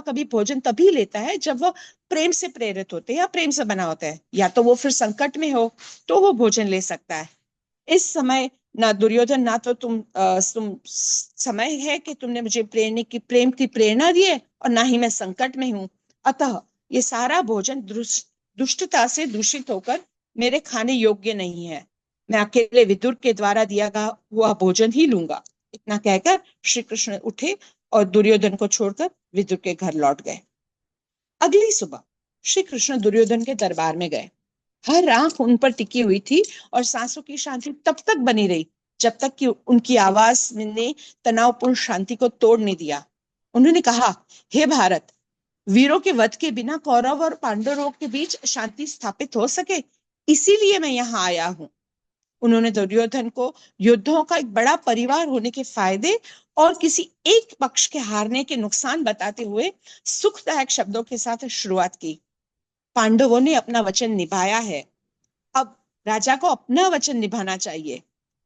कभी भोजन तभी लेता है जब वह प्रेम से प्रेरित होते हैं या प्रेम से बना होता है, या तो वो फिर संकट में हो तो वो भोजन ले सकता है। इस समय ना दुर्योधन, ना तो तुम समय है कि तुमने मुझे प्रेम की प्रेरणा दी है, और ना ही मैं संकट में हूं। अतः ये सारा भोजन दुष्टता से दूषित होकर मेरे खाने योग्य नहीं है। मैं अकेले विदुर के द्वारा दिया हुआ भोजन ही लूंगा। इतना कहकर श्री कृष्ण उठे और दुर्योधन को छोड़कर विदुर के घर लौट गए। अगली सुबह श्री कृष्ण दुर्योधन के दरबार में गए। हर आंख उन पर टिकी हुई थी, और सांसों की शांति तब तक बनी रही जब तक कि उनकी आवाज ने तनावपूर्ण शांति को तोड़ नहीं दिया। उन्होंने कहा, हे भारत, वीरों के वध के बिना कौरव और पांडवों के बीच शांति स्थापित हो सके, इसीलिए मैं यहाँ आया हूँ। उन्होंने दुर्योधन को योद्धाओं का एक बड़ा परिवार होने के फायदे और किसी एक पक्ष के हारने के नुकसान बताते हुए सुखदायक शब्दों के साथ शुरुआत की। पांडवों ने अपना वचन निभाया है, अब राजा को अपना वचन निभाना चाहिए।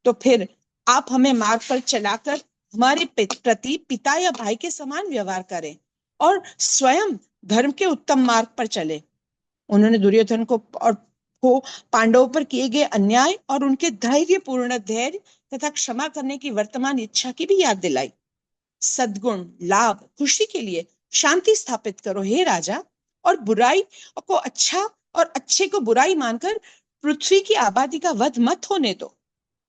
तो फिर आप हमें मार्ग पर चलाकर हमारे प्रति पिता या भाई के समान व्यवहार करें और स्वयं धर्म के उत्तम मार्ग पर चले। उन्होंने दुर्योधन को पांडवों पर किए गए अन्याय और उनके धैर्यपूर्ण धैर्य तथा क्षमा करने की वर्तमान इच्छा की भी याद दिलाई। सद्गुण, लाभ, खुशी के लिए शांति स्थापित करो हे राजा, और बुराई को अच्छा और अच्छे को बुराई मानकर पृथ्वी की आबादी का वध मत होने दो।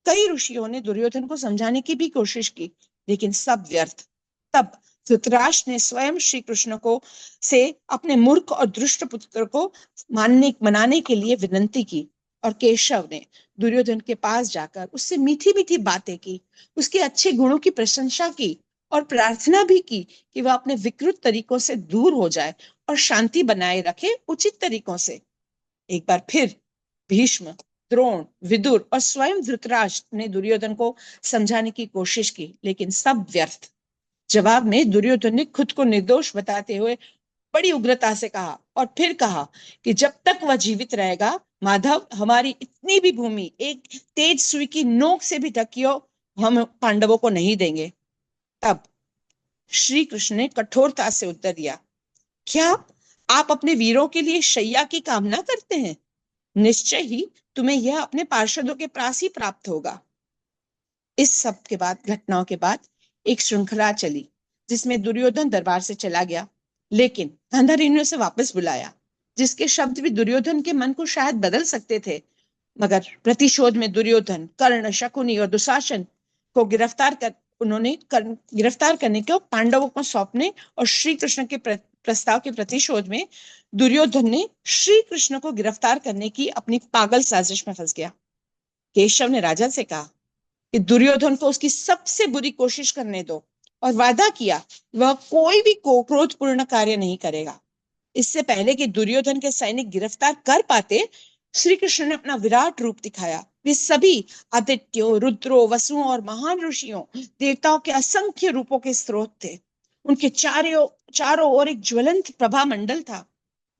कई ऋषियों ने दुर्योधन को समझाने की भी कोशिश की, लेकिन सब व्यर्थ। तब धृतराष्ट्र ने स्वयं श्री कृष्ण को से अपने मूर्ख और दुष्ट पुत्र को मनाने के लिए विनती की, और केशव ने दुर्योधन के पास जाकर उससे मीठी मीठी बातें की, उसके अच्छे गुणों की प्रशंसा की और प्रार्थना भी की कि वह अपने विकृत तरीकों से दूर हो जाए और शांति बनाए रखे उचित तरीकों से। एक बार फिर भीष्म, द्रोण, विदुर और स्वयं धृतराष्ट्र ने दुर्योधन को समझाने की कोशिश की, लेकिन सब व्यर्थ। जवाब में दुर्योधन ने खुद को निर्दोष बताते हुए बड़ी उग्रता से कहा, और फिर कहा कि जब तक वह जीवित रहेगा माधव, हमारी इतनी भी भूमि एक तेज सुई की नोक से भी ढकी हो हम पांडवों को नहीं देंगे। तब श्री कृष्ण ने कठोरता से उत्तर दिया, क्या आप अपने वीरों के लिए शैया की कामना करते हैं? निश्चय ही तुम्हें यह अपने पार्षदों के पास ही प्राप्त होगा। इस सब के बाद, घटनाओं के बाद एक श्रृंखला चली जिसमें दुर्योधन दरबार से चला गया, लेकिन गांधारी ने उसे वापस बुलाया, जिसके शब्द भी दुर्योधन के मन को शायद बदल सकते थे। मगर प्रतिशोध में दुर्योधन, कर्ण, शकुनी और दुशासन को गिरफ्तार करने को पांडवों को सौंपने और श्री कृष्ण के प्रस्ताव के प्रतिशोध में दुर्योधन ने श्री कृष्ण को गिरफ्तार करने की अपनी पागल साजिश में फंस गया। केशव ने राजा से कहा कि दुर्योधन को उसकी सबसे बुरी कोशिश करने दो, और वादा किया वह कोई भी क्रोधपूर्ण कार्य नहीं करेगा। इससे पहले कि दुर्योधन के सैनिक गिरफ्तार कर पाते, श्री कृष्ण ने अपना विराट रूप दिखाया। वे सभी आदित्यों, रुद्रों, वसुओं और महान ऋषियों, देवताओं के असंख्य रूपों के स्रोत थे। उनके चारों ओर एक ज्वलंत प्रभा मंडल था।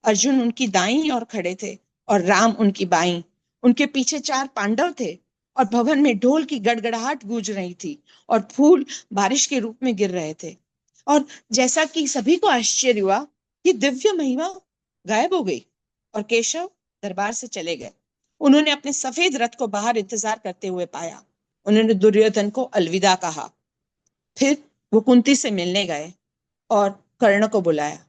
अर्जुन उनकी दाईं ओर खड़े थे और राम उनकी बाईं। उनके पीछे 4 पांडव थे और भवन में ढोल की गड़गड़ाहट गूंज रही थी और फूल बारिश के रूप में गिर रहे थे। और जैसा कि सभी को आश्चर्य हुआ, ये दिव्य महिमा गायब हो गई और केशव दरबार से चले गए। उन्होंने अपने सफेद रथ को बाहर इंतजार करते हुए पाया। उन्होंने दुर्योधन को अलविदा कहा। फिर वो कुंती से मिलने गए और कर्ण को बुलाया।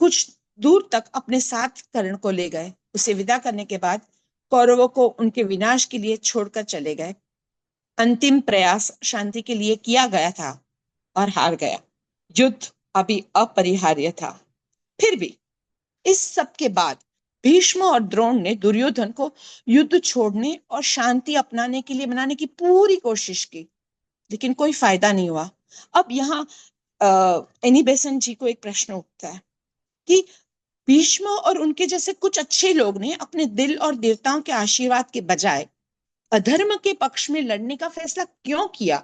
कुछ दूर तक अपने साथ कर्ण को ले गए। उसे विदा करने के बाद कौरवों को उनके विनाश के लिए छोड़कर चले गए। अंतिम प्रयास शांति के लिए किया गया था और हार गया। युद्ध अभी अपरिहार्य था। फिर भी इस सब के बाद भीष्म और द्रोण ने दुर्योधन को युद्ध छोड़ने और शांति अपनाने के लिए मनाने की पूरी कोशिश की, लेकिन कोई फायदा नहीं हुआ। अब यहाँ एनी बेसेंट जी को एक प्रश्न उठता है कि भीष्म और उनके जैसे कुछ अच्छे लोग ने अपने दिल और देवताओं के आशीर्वाद के बजाय अधर्म के पक्ष में लड़ने का फैसला क्यों किया?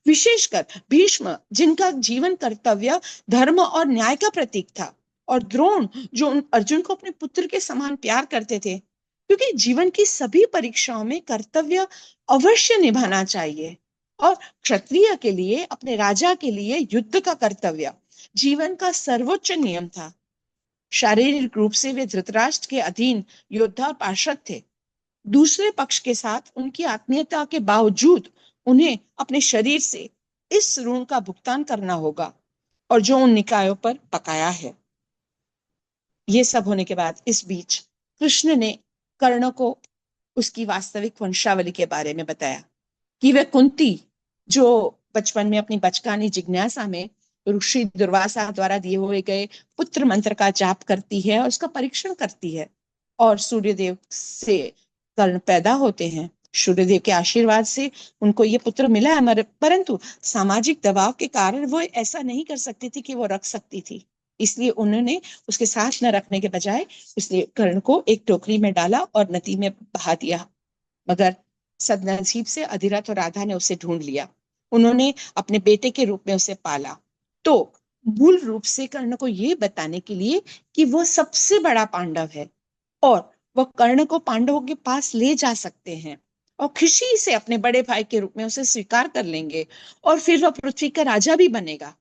विशेषकर भीष्म, जिनका जीवन कर्तव्य धर्म और न्याय का प्रतीक था, और द्रोण, जो अर्जुन को अपने पुत्र के समान प्यार करते थे, क्योंकि जीवन की सभी परीक्षाओं में कर्तव्य अवश्य निभाना चाहिए और क्षत्रिय के लिए, अपने राजा के लिए युद्ध का कर्तव्य जीवन का सर्वोच्च नियम था। शारीरिक रूप से वे धृतराष्ट्र के अधीन योद्धा और पार्षद थे। दूसरे पक्ष के साथ उनकी आत्मीयता के बावजूद उन्हें अपने शरीर से इस ऋण का भुगतान करना होगा और जो उन निकायों पर पकाया है। ये सब होने के बाद इस बीच कृष्ण ने कर्ण को उसकी वास्तविक वंशावली के बारे में बताया कि वह कुंती, जो बचपन में अपनी बचकानी जिज्ञासा में ऋषि दुर्वासा द्वारा दिए हुए गए पुत्र मंत्र का जाप करती है और उसका परीक्षण करती है, और सूर्यदेव से कर्ण पैदा होते हैं। सूर्यदेव के आशीर्वाद से उनको ये पुत्र मिला है, परंतु सामाजिक दबाव के कारण वो ऐसा नहीं कर सकती थी कि वो रख सकती थी। इसलिए उन्होंने उसके साथ न रखने के बजाय इसलिए कर्ण को एक टोकरी में डाला और नदी में बहा दिया। मगर सदनसीब से अधिरथ और राधा ने उसे ढूंढ लिया। उन्होंने अपने बेटे के रूप में उसे पाला। तो मूल रूप से कर्ण को यह बताने के लिए कि वो सबसे बड़ा पांडव है और वह कर्ण को पांडवों के पास ले जा सकते हैं और खुशी से अपने बड़े भाई के रूप में उसे स्वीकार कर लेंगे, और फिर वह पृथ्वी का राजा भी बनेगा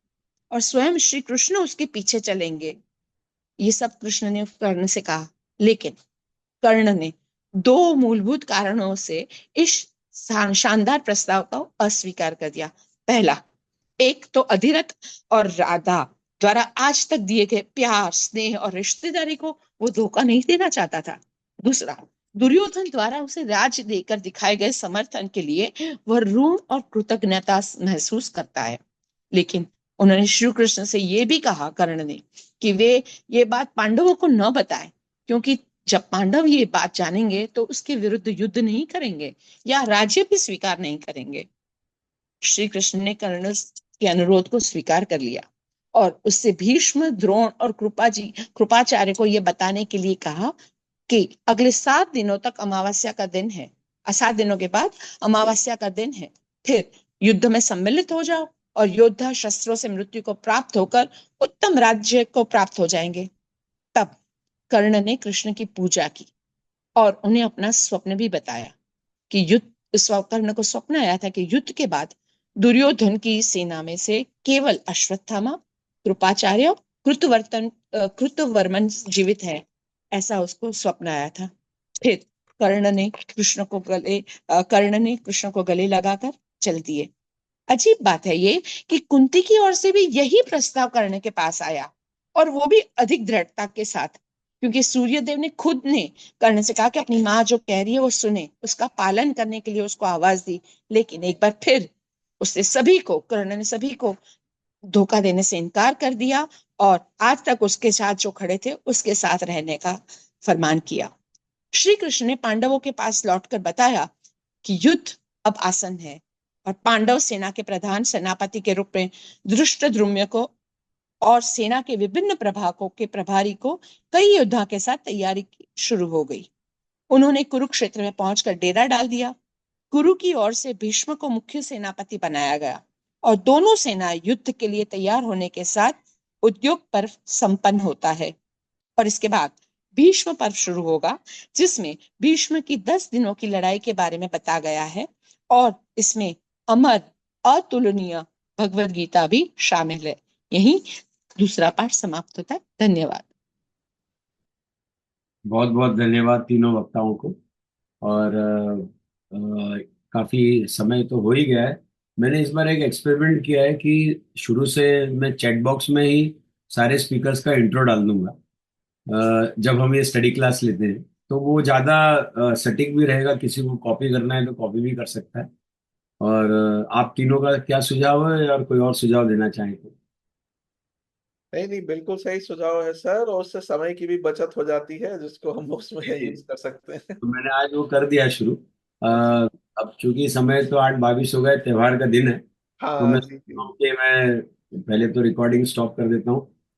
और स्वयं श्री कृष्ण उसके पीछे चलेंगे। ये सब कृष्ण ने कर्ण से कहा, लेकिन कर्ण ने 2 मूलभूत कारणों से इस शानदार प्रस्ताव को अस्वीकार कर दिया। पहला, एक तो अधिरथ और राधा द्वारा आज तक दिए गए प्यार, स्नेह और रिश्तेदारी को वो धोखा नहीं देना चाहता था। दूसरा, दुर्योधन द्वारा उसे राज्य देकर दिखाए गए समर्थन के लिए वह ऋण और कृतज्ञता महसूस करता है। लेकिन उन्होंने श्री कृष्ण से ये भी कहा, कर्ण ने, कि वे ये बात पांडवों को न बताएं, क्योंकि जब पांडव ये बात जानेंगे तो उसके विरुद्ध युद्ध नहीं करेंगे या राज्य भी स्वीकार नहीं करेंगे। श्री कृष्ण ने कर्ण के अनुरोध को स्वीकार कर लिया और उससे भीष्म, द्रोण और कृपाचार्य को यह बताने के लिए कहा कि अगले 7 दिनों तक अमावस्या का दिन है, 7 दिनों के बाद अमावस्या का दिन है, फिर युद्ध में सम्मिलित हो जाओ और योद्धा शस्त्रों से मृत्यु को प्राप्त होकर उत्तम राज्य को प्राप्त हो जाएंगे। तब कर्ण ने कृष्ण की पूजा की और उन्हें अपना स्वप्न भी बताया कि कर्ण को स्वप्न आया था कि युद्ध के बाद दुर्योधन की सेना में से केवल अश्वत्थामा, कृपाचार्य, कृतवर्मन जीवित है, ऐसा उसको स्वप्न आया था। फिर कर्ण ने कृष्ण को गले लगाकर चल दिए। अजीब बात है ये कि कुंती की ओर से भी यही प्रस्ताव कर्ण के पास आया, और वो भी अधिक दृढ़ता के साथ, क्योंकि सूर्यदेव ने खुद ने कर्ण से कहा कि अपनी माँ जो कह रही है वो सुने, उसका पालन करने के लिए उसको आवाज दी। लेकिन एक बार फिर कर्ण ने सभी को धोखा देने से इनकार कर दिया और आज तक उसके साथ जो खड़े थे उसके साथ रहने का फरमान किया। श्री कृष्ण ने पांडवों के पास लौटकर बताया कि युद्ध अब आसन है और पांडव सेना के प्रधान सेनापति के रूप में धृष्टद्युम्न को और सेना के विभिन्न प्रभागों के प्रभारी को कई योद्धा के साथ तैयारी शुरू हो गई। उन्होंने कुरुक्षेत्र में पहुंचकर डेरा डाल दिया। कुरु की ओर से भीष्म को मुख्य सेनापति बनाया गया और दोनों सेना युद्ध के लिए तैयार होने के साथ उद्योग पर्व संपन्न होता है। और इसके बाद भीष्म पर्व शुरू होगा, जिसमें भीष्म की 10 दिनों की लड़ाई के बारे में बताया गया है और इसमें अमर अतुलनीय भगवद गीता भी शामिल है। यही दूसरा पाठ समाप्त होता है। धन्यवाद। बहुत बहुत धन्यवाद तीनों वक्ताओं को। और काफी समय तो हो ही गया है। मैंने इस बार एक एक्सपेरिमेंट किया है कि शुरू से मैं चैट बॉक्स में ही सारे स्पीकर्स का इंट्रो डाल दूंगा। जब हम ये स्टडी क्लास लेते हैं तो वो ज़्यादा सटीक भी रहेगा, किसी को कॉपी करना है तो कॉपी भी कर सकता है। और आप तीनों का क्या सुझाव है, और कोई और सुझाव देना चाहें तो? नहीं नहीं, बिल्कुल सही सुझाव है सर, और उससे समय की भी बचत हो जाती है जिसको हम उसमें जी जी। यूज कर सकते हैं। तो मैंने आज वो कर दिया शुरू। अच्छा। अब चूंकि समय तो 8:22 हो गए, त्योहार का दिन है, तो हाँ मैं जी सोचता जी। हूं कि मैं पहले तो रिकॉर्डिंग स्टॉप कर देता हूँ